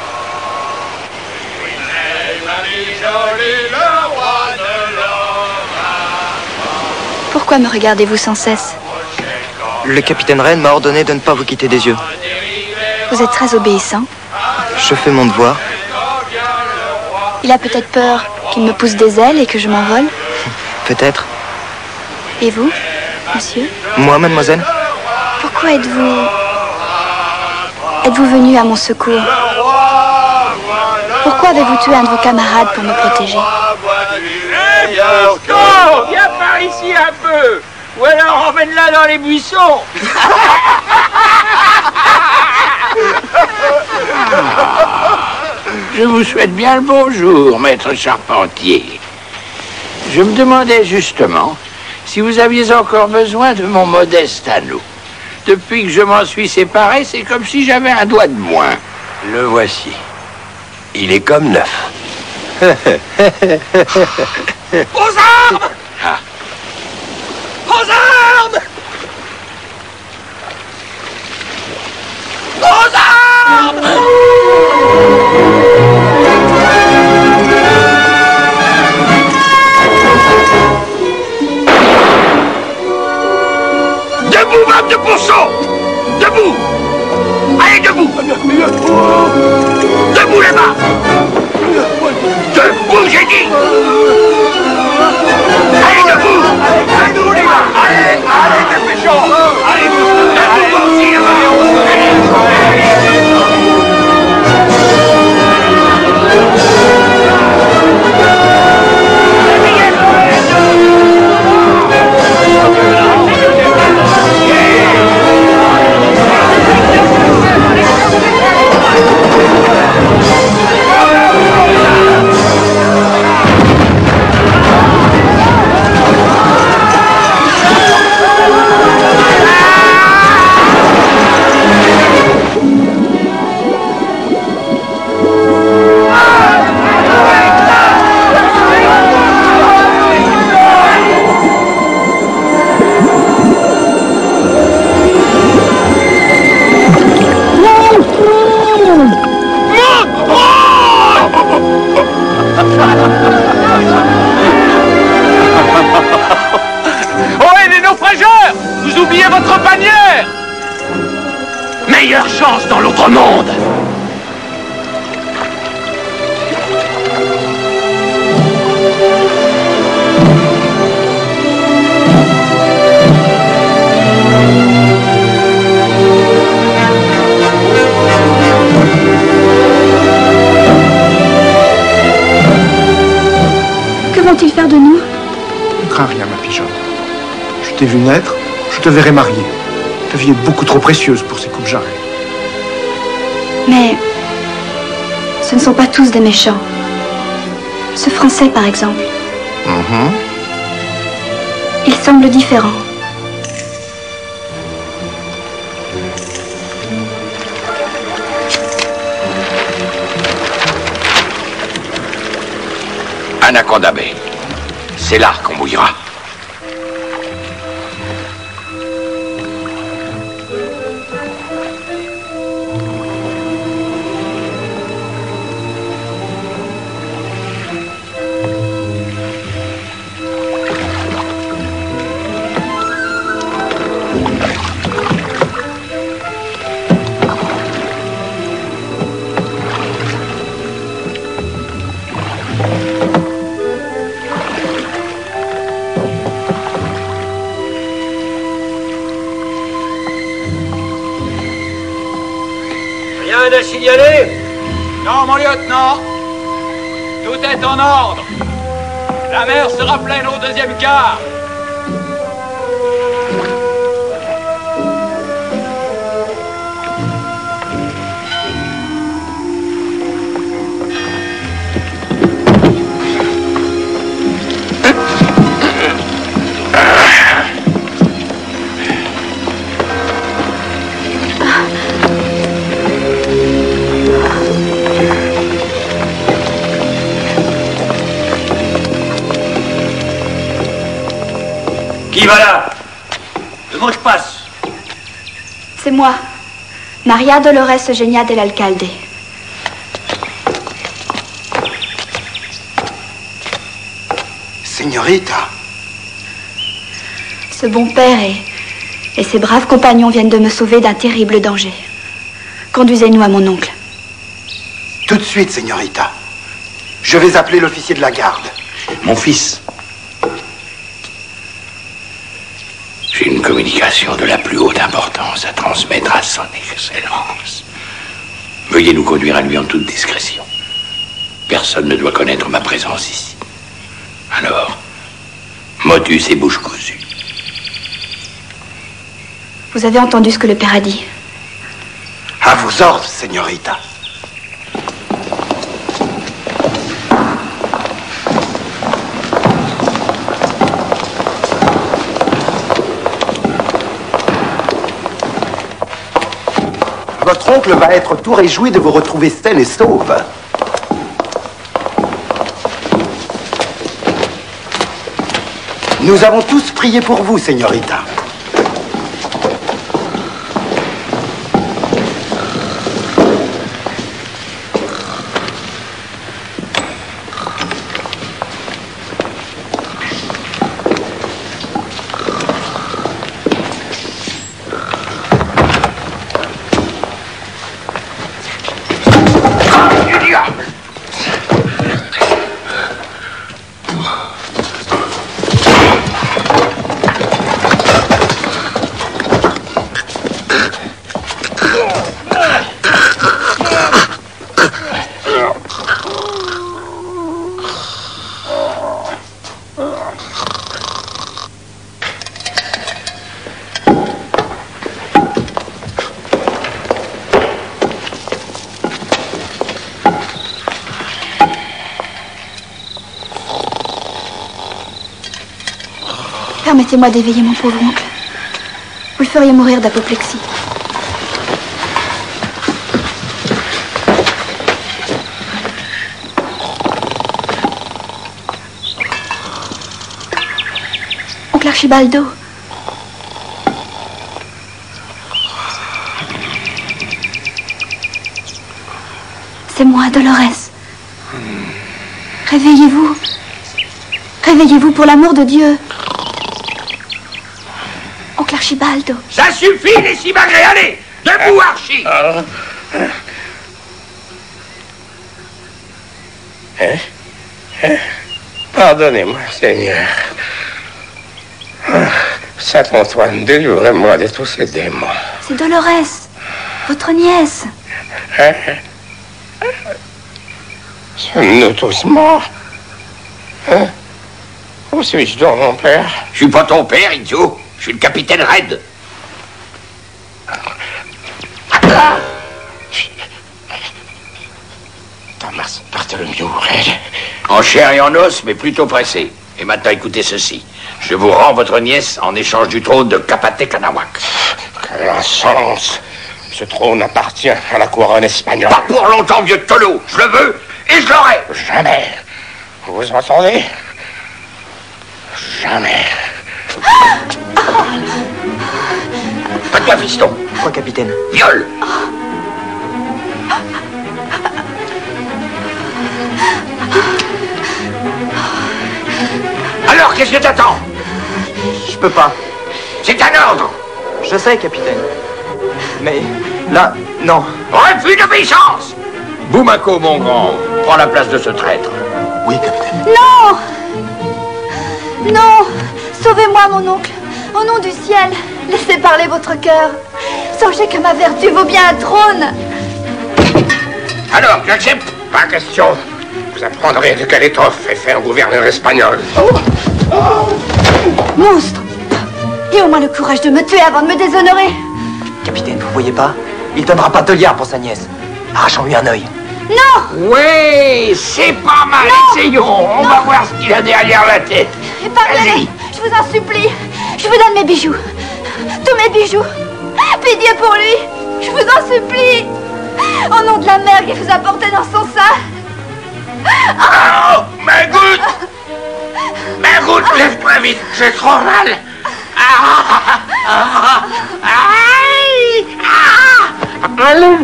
C: Il est ma vie jolie, le roi ne l'aura pas.
N: Pourquoi me regardez-vous sans cesse?
J: Le capitaine Reine m'a ordonné de ne pas vous quitter des yeux.
N: Vous êtes très obéissant.
J: Je fais mon devoir.
N: Il a peut-être peur qu'il me pousse des ailes et que je m'envole.
J: Peut-être.
N: Et vous, monsieur?
J: Moi, mademoiselle?
N: Pourquoi êtes-vous venu à mon secours? Pourquoi avez-vous tué un de vos camarades pour me protéger?
M: Bosco, viens par ici un peu. Ou alors emmène-la dans les buissons.
B: Je vous souhaite bien le bonjour, maître charpentier. Je me demandais justement si vous aviez encore besoin de mon modeste anneau. Depuis que je m'en suis séparé, c'est comme si j'avais un doigt de moins.
O: Le voici. Il est comme neuf.
M: Aux armes!
B: Ah.
M: Aux armes! Aux armes!
C: Debout, 22%! Debout! Allez, debout! Debout là-bas! Debout, j'ai dit! Allez, debout! Allez, debout, les gars! Allez, dépêchons! Allez, debout aussi,
E: Ohé, les naufrageurs! Vous oubliez votre bannière!
L: Meilleure chance dans l'autre monde!
N: Que vont-ils faire de nous?
P: Ne crains rien, ma pigeonne. Je t'ai vu naître, je te verrai mariée. Ta vie est beaucoup trop précieuse pour ces coupes jarrets.
N: Mais ce ne sont pas tous des méchants. Ce Français, par exemple, il semble différent.
B: Anaconda Bay. C'est là qu'on mouillera.
M: Rien à signaler?
E: Non, mon lieutenant. Tout est en ordre. La mer sera pleine au deuxième quart.
L: Qui va là? Le mot de passe.
N: C'est moi, Maria Dolores Eugenia del Alcalde.
Q: Señorita.
N: Ce bon père et ses braves compagnons viennent de me sauver d'un terrible danger. Conduisez-nous à mon oncle.
Q: Tout de suite, señorita. Je vais appeler l'officier de la garde.
B: Mon fils. J'ai une communication de la plus haute importance à transmettre à son Excellence. Veuillez nous conduire à lui en toute discrétion. Personne ne doit connaître ma présence ici. Alors, motus et bouche cousue.
N: Vous avez entendu ce que le père a dit?
Q: À vos ordres, señorita. Votre oncle va être tout réjoui de vous retrouver saine et sauve. Nous avons tous prié pour vous, señorita.
N: Permettez-moi d'éveiller mon pauvre oncle. Vous le feriez mourir d'apoplexie. Oncle Archibaldo. C'est moi, Dolores. Réveillez-vous. Réveillez-vous pour l'amour de Dieu. Oncle Archibaldo.
B: Ça suffit, les simagrées, allez! Debout, Archie!
R: Pardonnez-moi, Seigneur. Saint Antoine, délivrez-moi de tous ces démons.
N: C'est Dolores, votre nièce.
R: Sommes-nous tous morts? Où suis-je donc, mon père?
B: Je suis pas ton père, idiot. Je suis le capitaine Red.
R: Thomas Bartholomew Red.
B: En chair et en os, mais plutôt pressé. Et maintenant, écoutez ceci. Je vous rends votre nièce en échange du trône de Capatec-Anahuac.
R: Quelle insolence! Ce trône appartient à la couronne espagnole.
B: Pas pour longtemps, vieux Tolo. Je le veux et je l'aurai.
R: Jamais. Vous entendez? Jamais.
B: Pas de toi, fiston.
J: Quoi, capitaine?
B: Viol. Alors, qu'est-ce que t'attends?
J: Je peux pas.
B: C'est un ordre.
J: Je sais, capitaine. Mais là, non.
B: Refus d'obéissance. Boumako, mon grand, prends la place de ce traître.
Q: Oui, capitaine.
N: Non! Non! Sauvez-moi, mon oncle. Au nom du ciel, laissez parler votre cœur. Songez que ma vertu vaut bien un trône.
B: Alors, j'accepte.
R: Pas question. Vous apprendrez de quelle étoffe est fait un gouverneur espagnol.
N: Monstre! Ayez au moins le courage de me tuer avant de me déshonorer.
J: Capitaine, vous voyez pas? Il donnera pas 2 liards pour sa nièce. Arrachons-lui un œil.
N: Non!
B: Oui, c'est pas mal.
N: Non.
B: Essayons. On va voir ce qu'il a derrière la tête.
N: Épargnez-le, je vous en supplie. Je vous donne mes bijoux. Tous mes bijoux. Pitié pour lui. Je vous en supplie. Au nom de la mère qu'il vous a portée dans son sein.
B: Oh, ma goutte! Ma goutte, lève-toi vite, j'ai trop mal. Allez,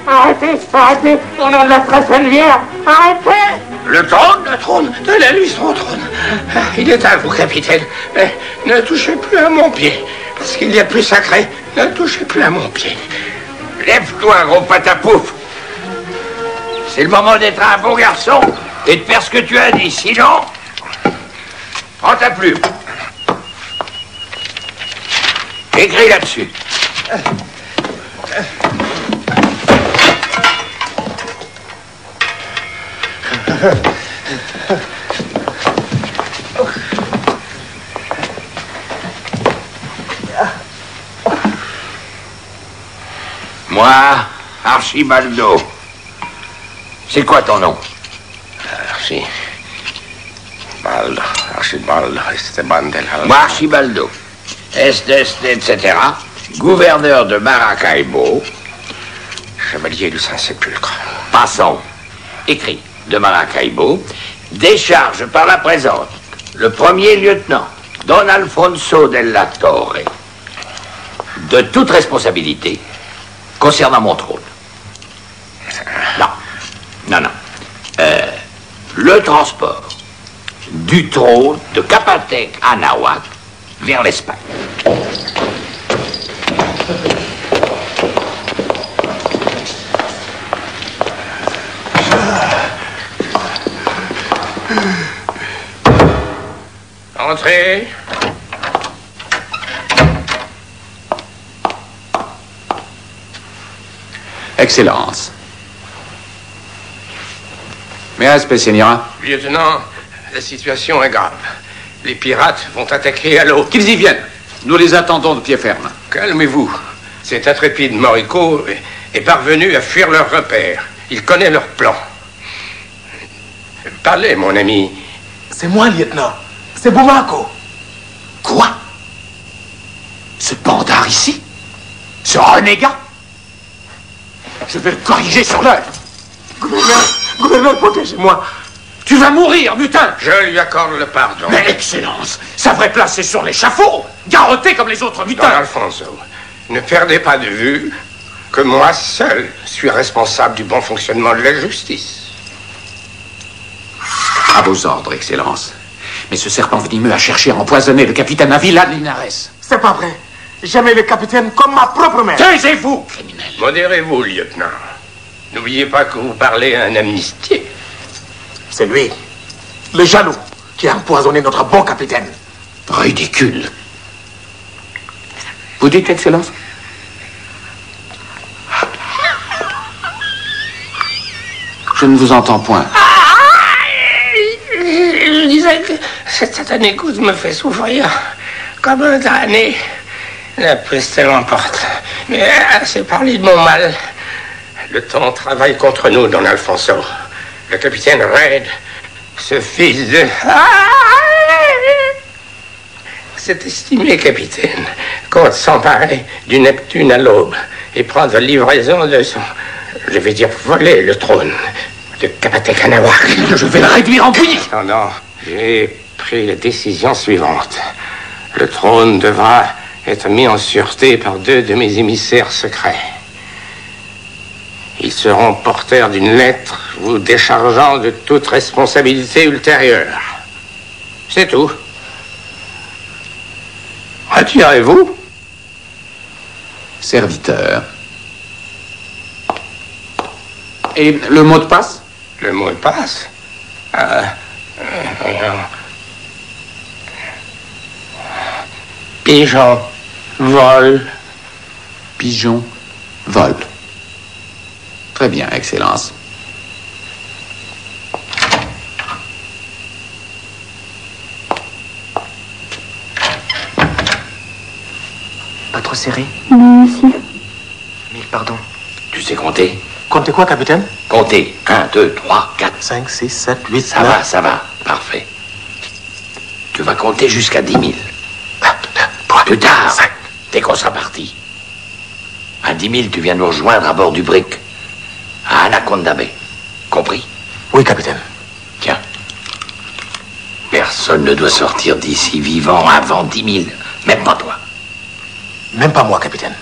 B: arrêtez, au nom de la très sainte Vierge, arrêtez. Le trône, donnez-lui son trône. Il est à vous, capitaine. Mais ne touchez plus à mon pied, parce qu'il y a plus sacré. Ne touchez plus à mon pied. Lève-toi, gros patapouf. C'est le moment d'être un bon garçon et de faire ce que tu as dit. Sinon, prends ta plume. Écris là-dessus. Moi, Archibaldo. C'est quoi ton nom? Archibaldo Esteban del Alba. Moi, Archibaldo. etc. Gouverneur de Maracaibo. Chevalier du Saint-Sépulcre. Passons. Écrit de Maracaibo. Décharge par la présente le premier lieutenant, Don Alfonso della Torre, de toute responsabilité concernant mon trône. Non. Le transport du trône de Capatec Anahuac vers l'Espagne. Entrez.
E: Excellence. Mais aspect, Seigneur.
C: Lieutenant, la situation est grave. Les pirates vont attaquer à l'eau.
E: Qu'ils y viennent. Nous les attendons de pied ferme.
C: Calmez-vous. Cet intrépide Morico est parvenu à fuir leur repère. Il connaît leur plan. Parlez, mon ami.
S: C'est moi, lieutenant. C'est Boumaco.
E: Quoi? Ce bandard ici? Ce renégat? Je vais le corriger sur l'heure.
S: Gouverneur, protégez-moi.
E: Tu vas mourir, mutin.
C: Je lui accorde le pardon.
E: Mais Excellence, sa vraie place est sur l'échafaud, garrotté comme les autres mutins.
C: Don Alfonso, ne perdez pas de vue que moi seul suis responsable du bon fonctionnement de la justice.
E: À vos ordres, Excellence. Mais ce serpent venimeux a cherché à empoisonner le capitaine Avila de Linares.
S: C'est pas vrai. J'aimais le capitaine comme ma propre mère.
E: Taisez-vous, criminel.
C: Modérez-vous, lieutenant. N'oubliez pas que vous parlez à un amnistié.
S: C'est lui, le jaloux, qui a empoisonné notre bon capitaine.
E: Ridicule. Vous dites, Excellence? Je ne vous entends point.
C: Je disais que cette satanée cause me fait souffrir comme un damné. La peste l'emporte. Mais assez parlé de mon mal. Le temps travaille contre nous, Don Alfonso. Le capitaine Red, ce fils de... Cet estimé capitaine compte s'emparer du Neptune à l'aube et prendre livraison de son... Je vais dire voler le trône de Capatec Anahuac.
E: Je vais le réduire en bouillie.
C: Non, j'ai pris la décision suivante. Le trône devra être mis en sûreté par 2 de mes émissaires secrets. Ils seront porteurs d'une lettre vous déchargeant de toute responsabilité ultérieure. C'est tout. Retirez-vous.
E: Serviteur. Et le mot de passe?
C: Le mot de passe? Pigeon, vol.
E: Pigeon, vol. Très bien, Excellence.
J: Pas trop serré?
N: Non, monsieur.
J: Mille pardons.
B: Tu sais compter?
S: Comptez quoi, capitaine?
B: Comptez. 1, 2, 3, 4.
S: 5, 6, 7, 8,
B: Ça
S: 9.
B: va, ça va. Parfait. Tu vas compter jusqu'à 10 000. Plus tard, dès qu'on sera parti. À 10 000, tu viens nous rejoindre à bord du brick. À Anaconda Bay. Compris?
S: Oui, capitaine.
B: Tiens. Personne ne doit sortir d'ici vivant avant 10 000. Même pas toi.
S: Même pas moi, capitaine.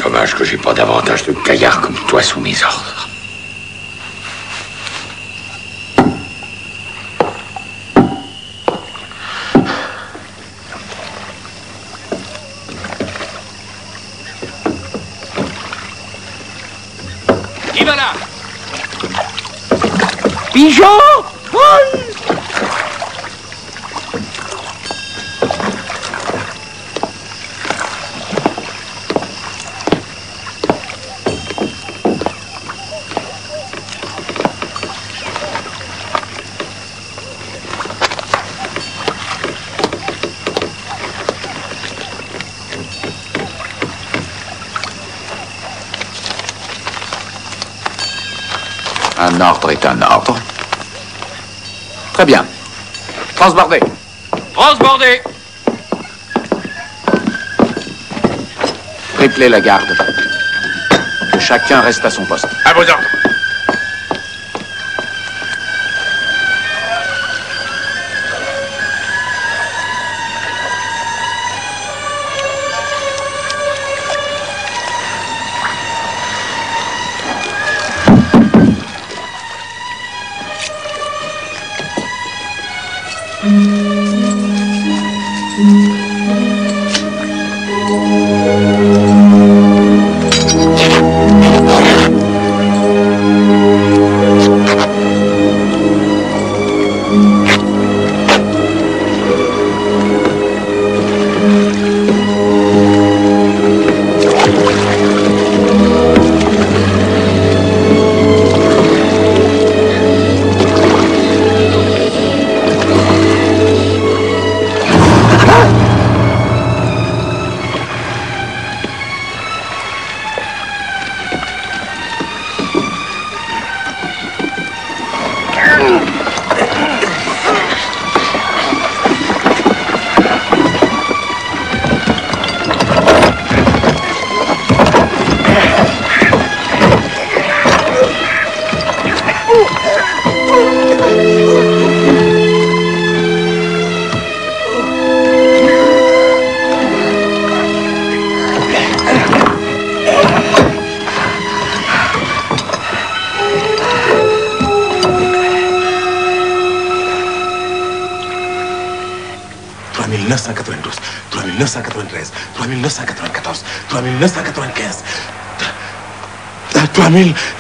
B: Dommage que j'ai pas davantage de gaillards comme toi sous mes ordres.
E: Qui va là?
F: Pigeon! Vole!
E: Un ordre est un ordre. Très bien. Transbordé.
L: Transbordé.
E: Triplez la garde. Que chacun reste à son poste.
L: À vos ordres.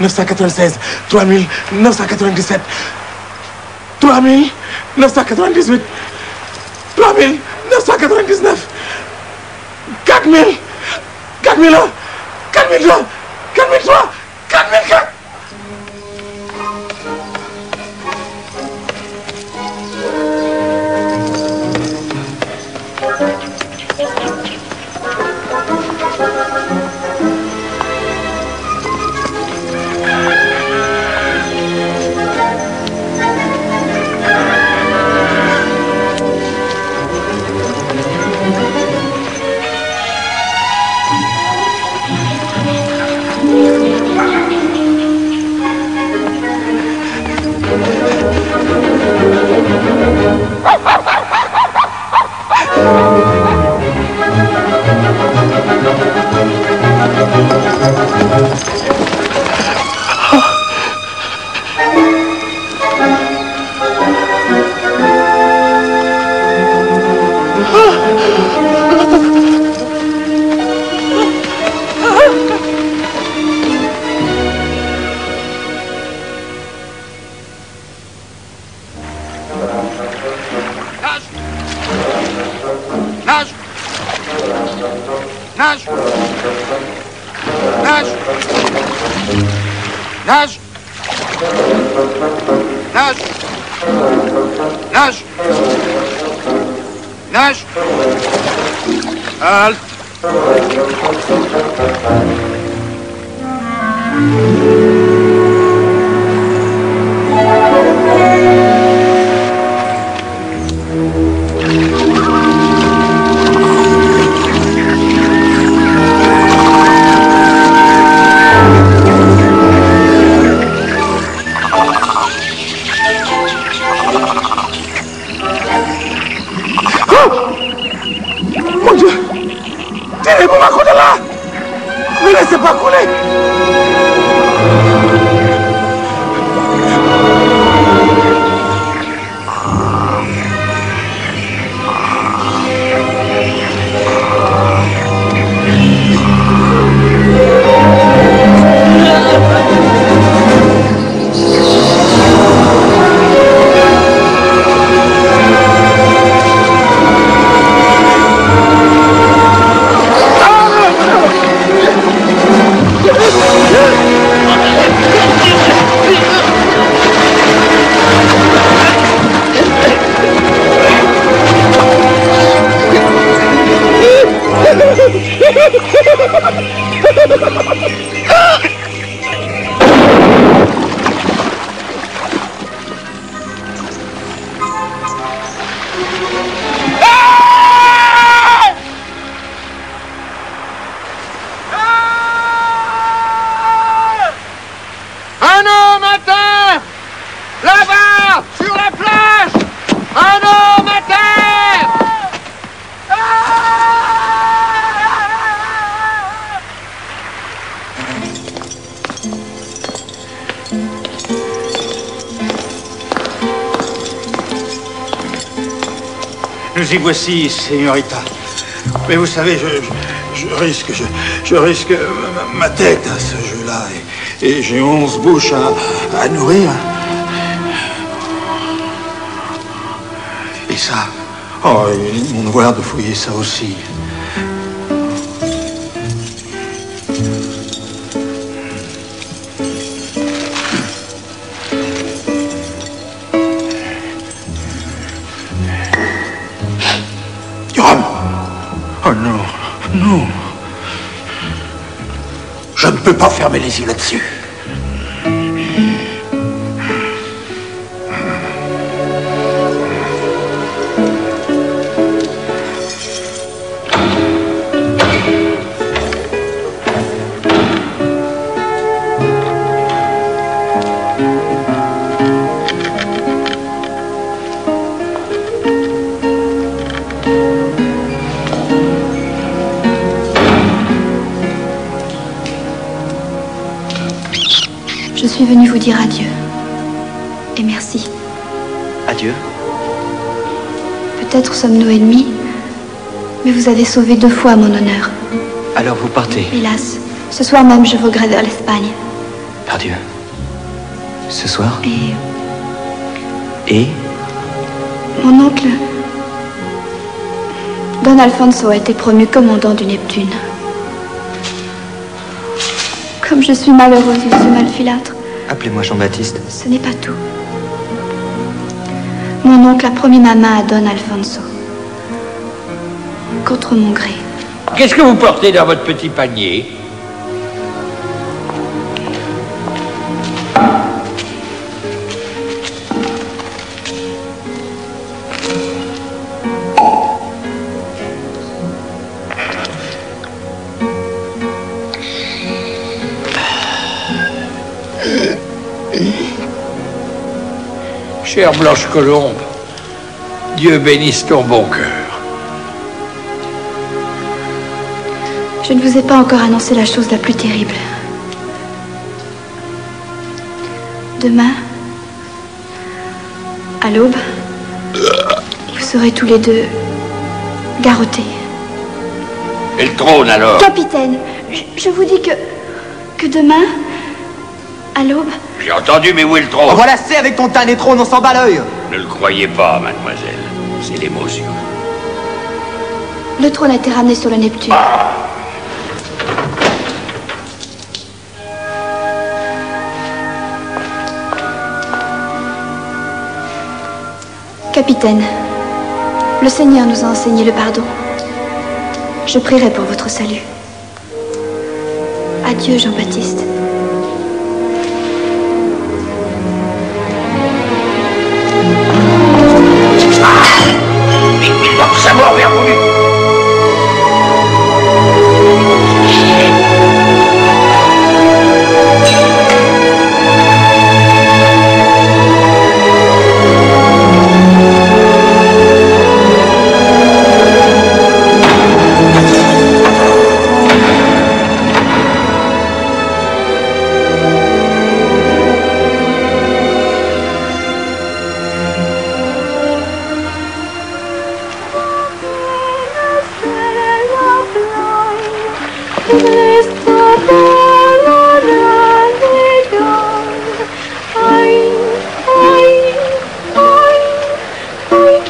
S: ...3996, 3997, 3998, 3999, 4000, 4001, 4002, 4003, 4004. Mon Dieu! Tirez mon Marco de là! Ne laissez pas couler!
M: Un homme à terre! Là-bas, sur la plage! Un homme à terre!
S: Nous y voici, señorita. Mais vous savez, je risque ma tête à ce jeu-là. Et j'ai 11 bouches à nourrir. Et ça, oh, ils vont devoir de fouiller ça aussi. Du rhum. Oh non, non. Je ne peux pas fermer les yeux là-dessus.
N: Je suis venue vous dire adieu. Et merci.
J: Adieu.
N: Peut-être sommes-nous ennemis, mais vous avez sauvé 2 fois mon honneur.
J: Alors vous partez.
N: Hélas, ce soir même, je voguerai vers l'Espagne.
J: Par Dieu. Ce soir?
N: Et
J: Et
N: mon oncle, Don Alfonso, a été promu commandant du Neptune. Comme je suis malheureuse, monsieur Malfilâtre.
J: appelez-moi Jean-Baptiste.
N: Ce n'est pas tout. Mon oncle a promis ma main à Don Alfonso. Contre mon gré.
B: Qu'est-ce que vous portez dans votre petit panier? Chère Blanche Colombe, Dieu bénisse ton bon cœur.
N: Je ne vous ai pas encore annoncé la chose la plus terrible. Demain, à l'aube, vous serez tous les deux garrottés.
B: Et le trône alors?
N: Capitaine, je vous dis que demain, à l'aube...
B: J'ai entendu, mais où est le trône?
A: Oh, voilà, c'est avec ton teint des trônes, on s'en bat l'œil.
B: Ne le croyez pas, mademoiselle. C'est l'émotion.
N: Le trône a été ramené sur le Neptune. Capitaine, le Seigneur nous a enseigné le pardon. Je prierai pour votre salut. Adieu, Jean-Baptiste.
B: Il va vous savoir vers vous.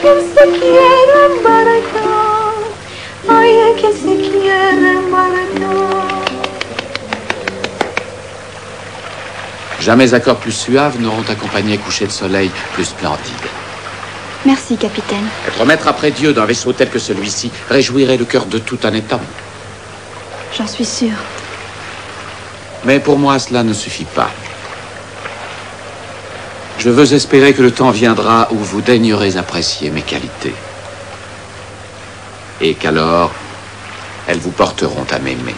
T: que se quieren embarcar, ay, que se quieren embarcar.
E: Jamais accords plus suaves n'auront accompagné coucher de soleil plus splendide.
N: Merci, capitaine.
E: Être maître après Dieu d'un vaisseau tel que celui-ci réjouirait le cœur de tout un État.
N: J'en suis sûre.
E: Mais pour moi, cela ne suffit pas. Je veux espérer que le temps viendra où vous daignerez apprécier mes qualités. Et qu'alors, elles vous porteront à m'aimer.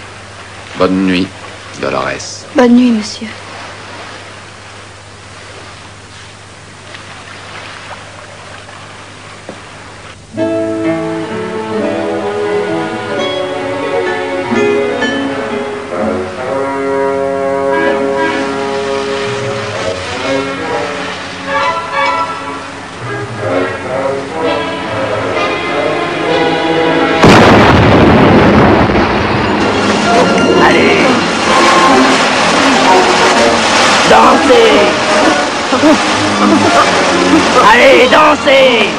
E: Bonne nuit, Dolores.
N: Bonne nuit, monsieur.
T: Allez, dansez!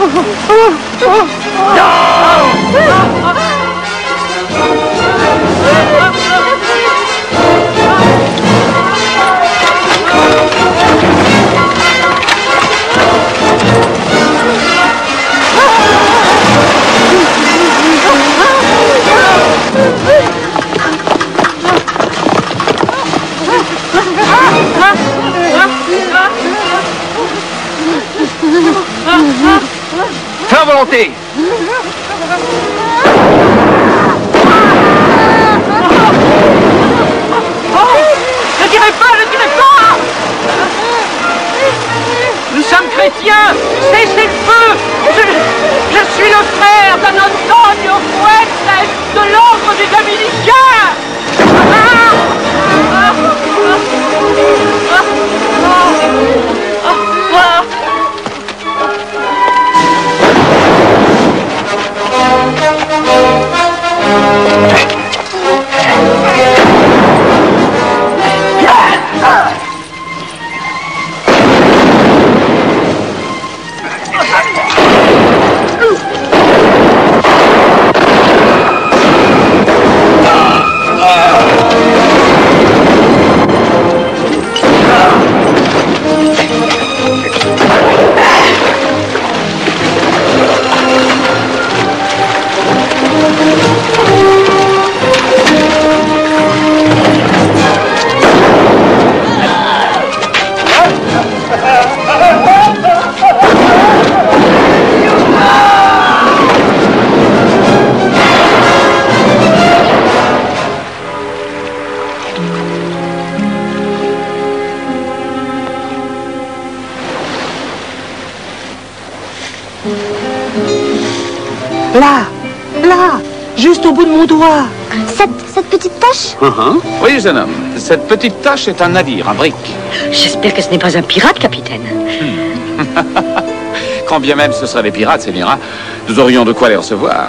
D: Fin volonté.
M: Ne tirez pas, ne tirez pas! Nous sommes chrétiens! Cessez le feu! Je suis le frère d'un Antonio Fuentes de l'ordre des Dominicains!
T: Là, juste au bout de mon doigt.
N: Cette petite tache?
E: Oui, jeune homme. Cette petite tache est un navire, un brick.
U: J'espère que ce n'est pas un pirate, capitaine.
E: Quand bien même ce seraient des pirates, Sénéra, nous aurions de quoi les recevoir.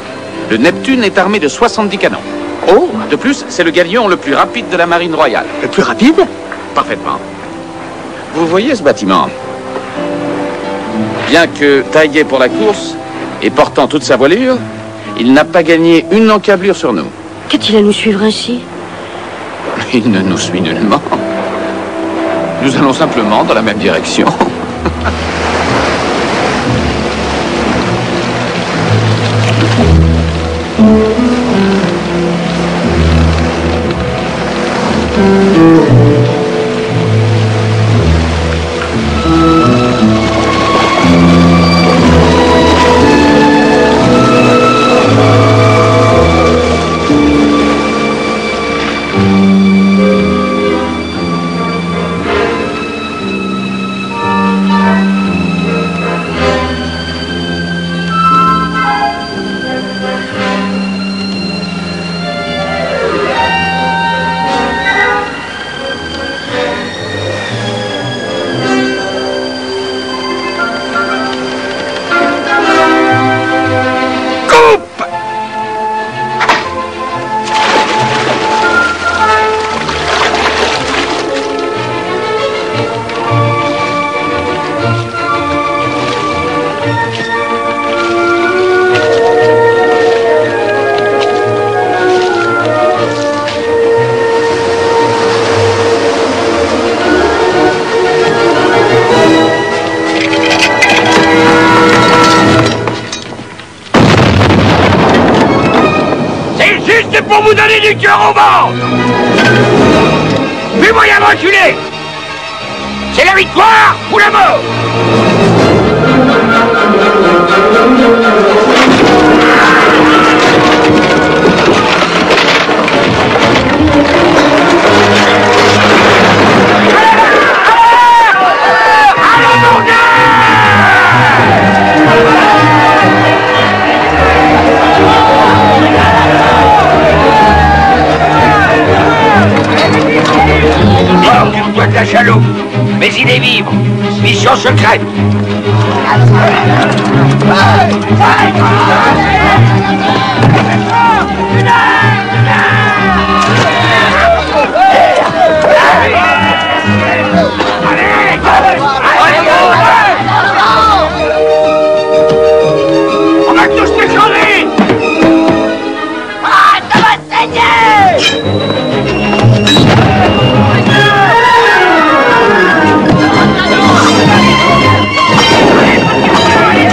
E: Le Neptune est armé de 70 canons. Oh! De plus, c'est le galion le plus rapide de la marine royale.
T: Le plus rapide?
E: Parfaitement. Vous voyez ce bâtiment? Bien que taillé pour la course et portant toute sa voilure, il n'a pas gagné une encablure sur nous.
U: Qu'a-t-il à nous suivre ainsi?
E: Il ne nous suit nullement. Nous allons simplement dans la même direction.
C: fait pour vous donner du cœur au ventre. Plus moyen de reculer. C'est la victoire ou la mort. Occupe-toi de la chaloupe, mais il est vivre. Mission secrète. On va tous t'écraser.
M: Ah, ça va saigner.
C: Allez,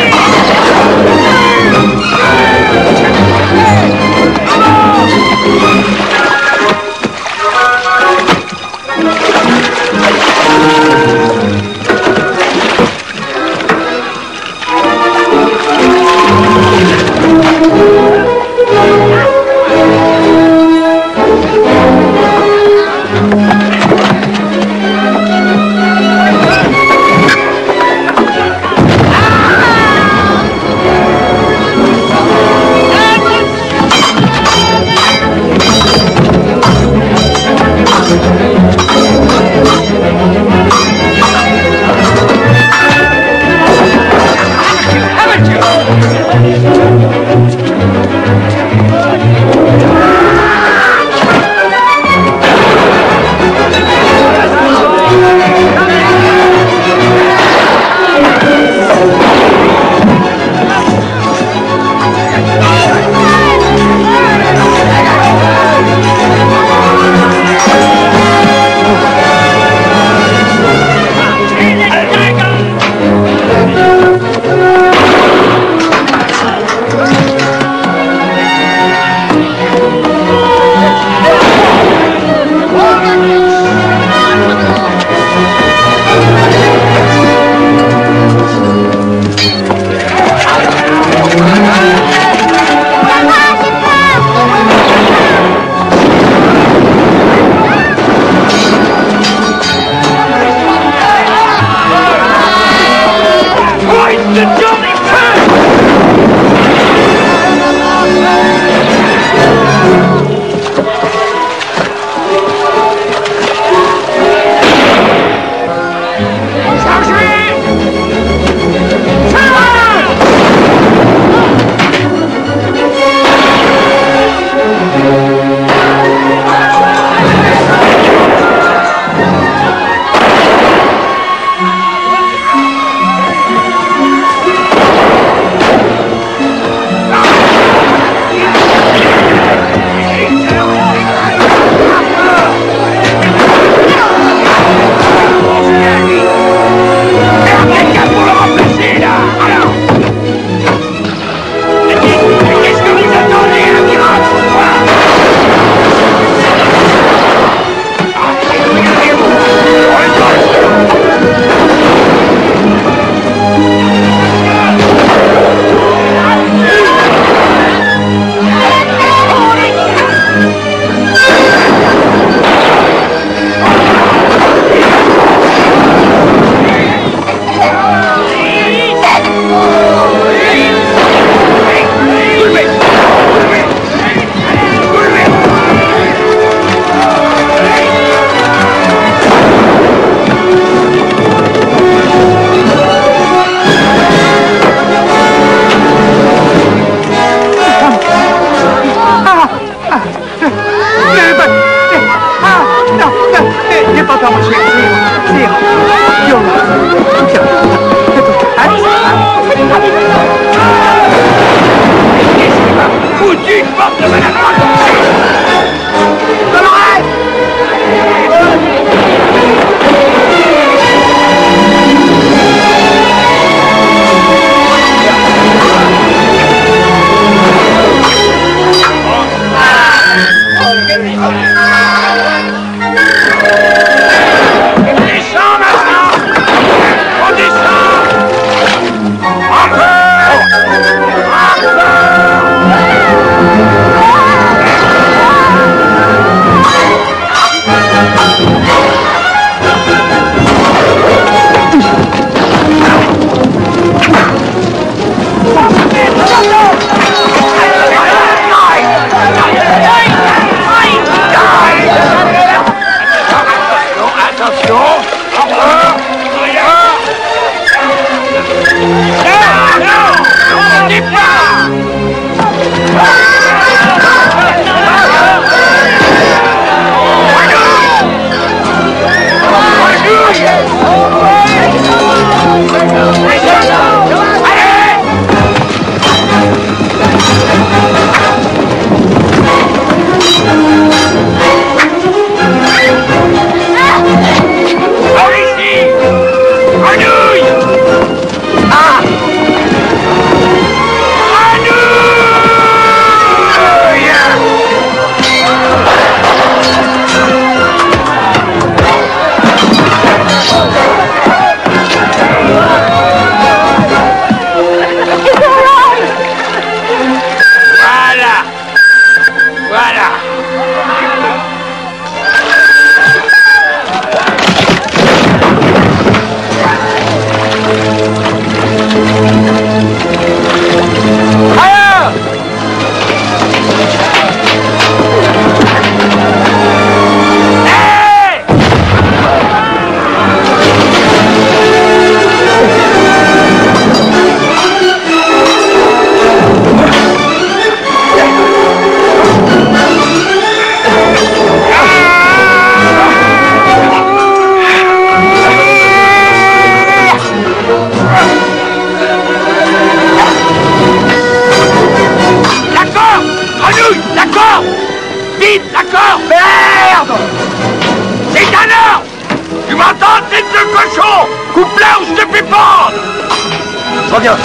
B: Reviens.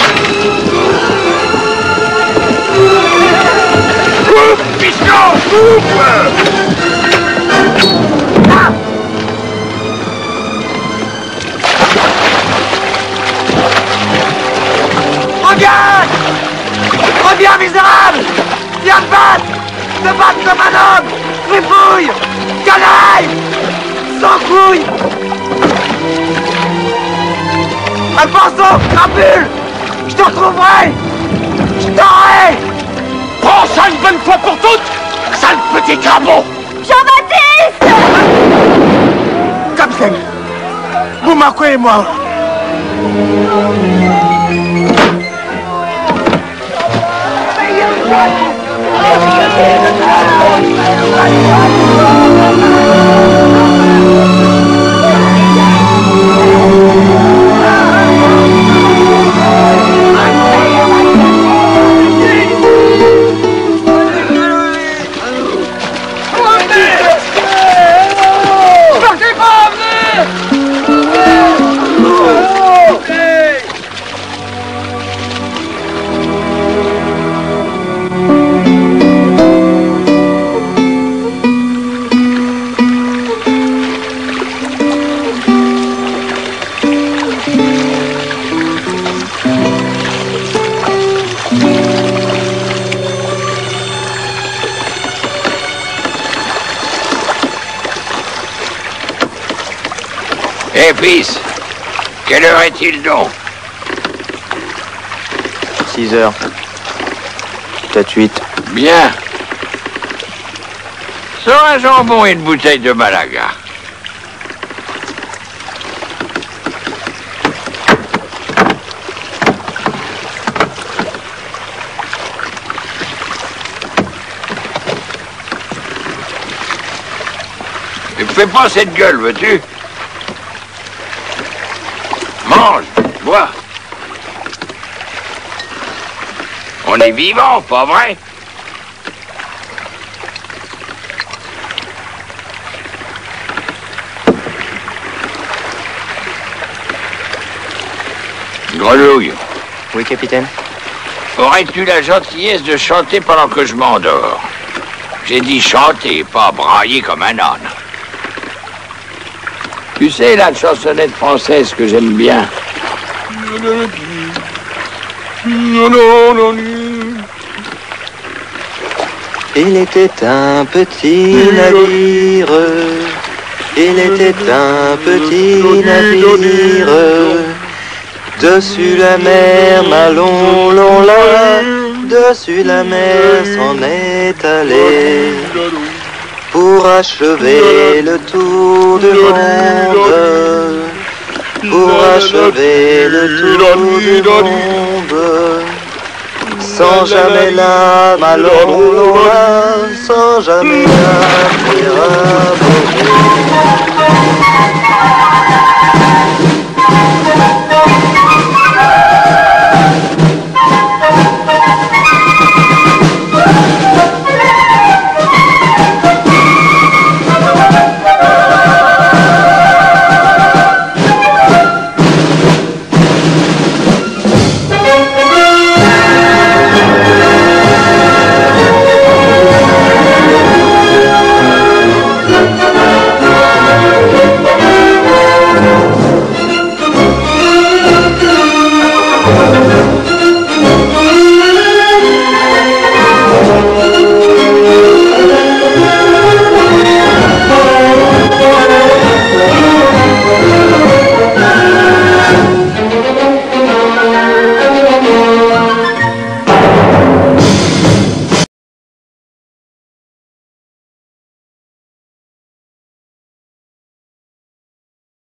B: Coupe, piston, coupe. Ah.
A: Regarde! Reviens, misérable! Viens te battre! Te battre comme un homme! Fripouille! Canaille! Sans couille! Alfonso! Crapule! Je te retrouverai! Je t'aurai!
B: Prends ça une bonne fois pour toutes! Sale petit crapaud!
N: Jean-Baptiste!
A: Capitaine! Vous marquez moi!
B: Eh fils, quelle heure est-il donc?
J: 6 heures. Peut-être 8.
B: Bien. Sors un jambon et une bouteille de Malaga. Ne fais pas cette gueule, veux-tu? Mange, bois. On est vivant, pas vrai? Grenouille.
J: Oui, capitaine.
B: Aurais-tu la gentillesse de chanter pendant que je m'endors? J'ai dit chanter, pas brailler comme un âne. Tu sais, la chansonnette française que j'aime bien.
J: Il était un petit navire. Il était un petit navire. Dessus la mer, Malon, long là. Dessus la mer s'en est allé. Pour achever le tour du monde.
I: pour achever le tour du monde, sans jamais l'âme à l'ombre, sans jamais la faire aborder.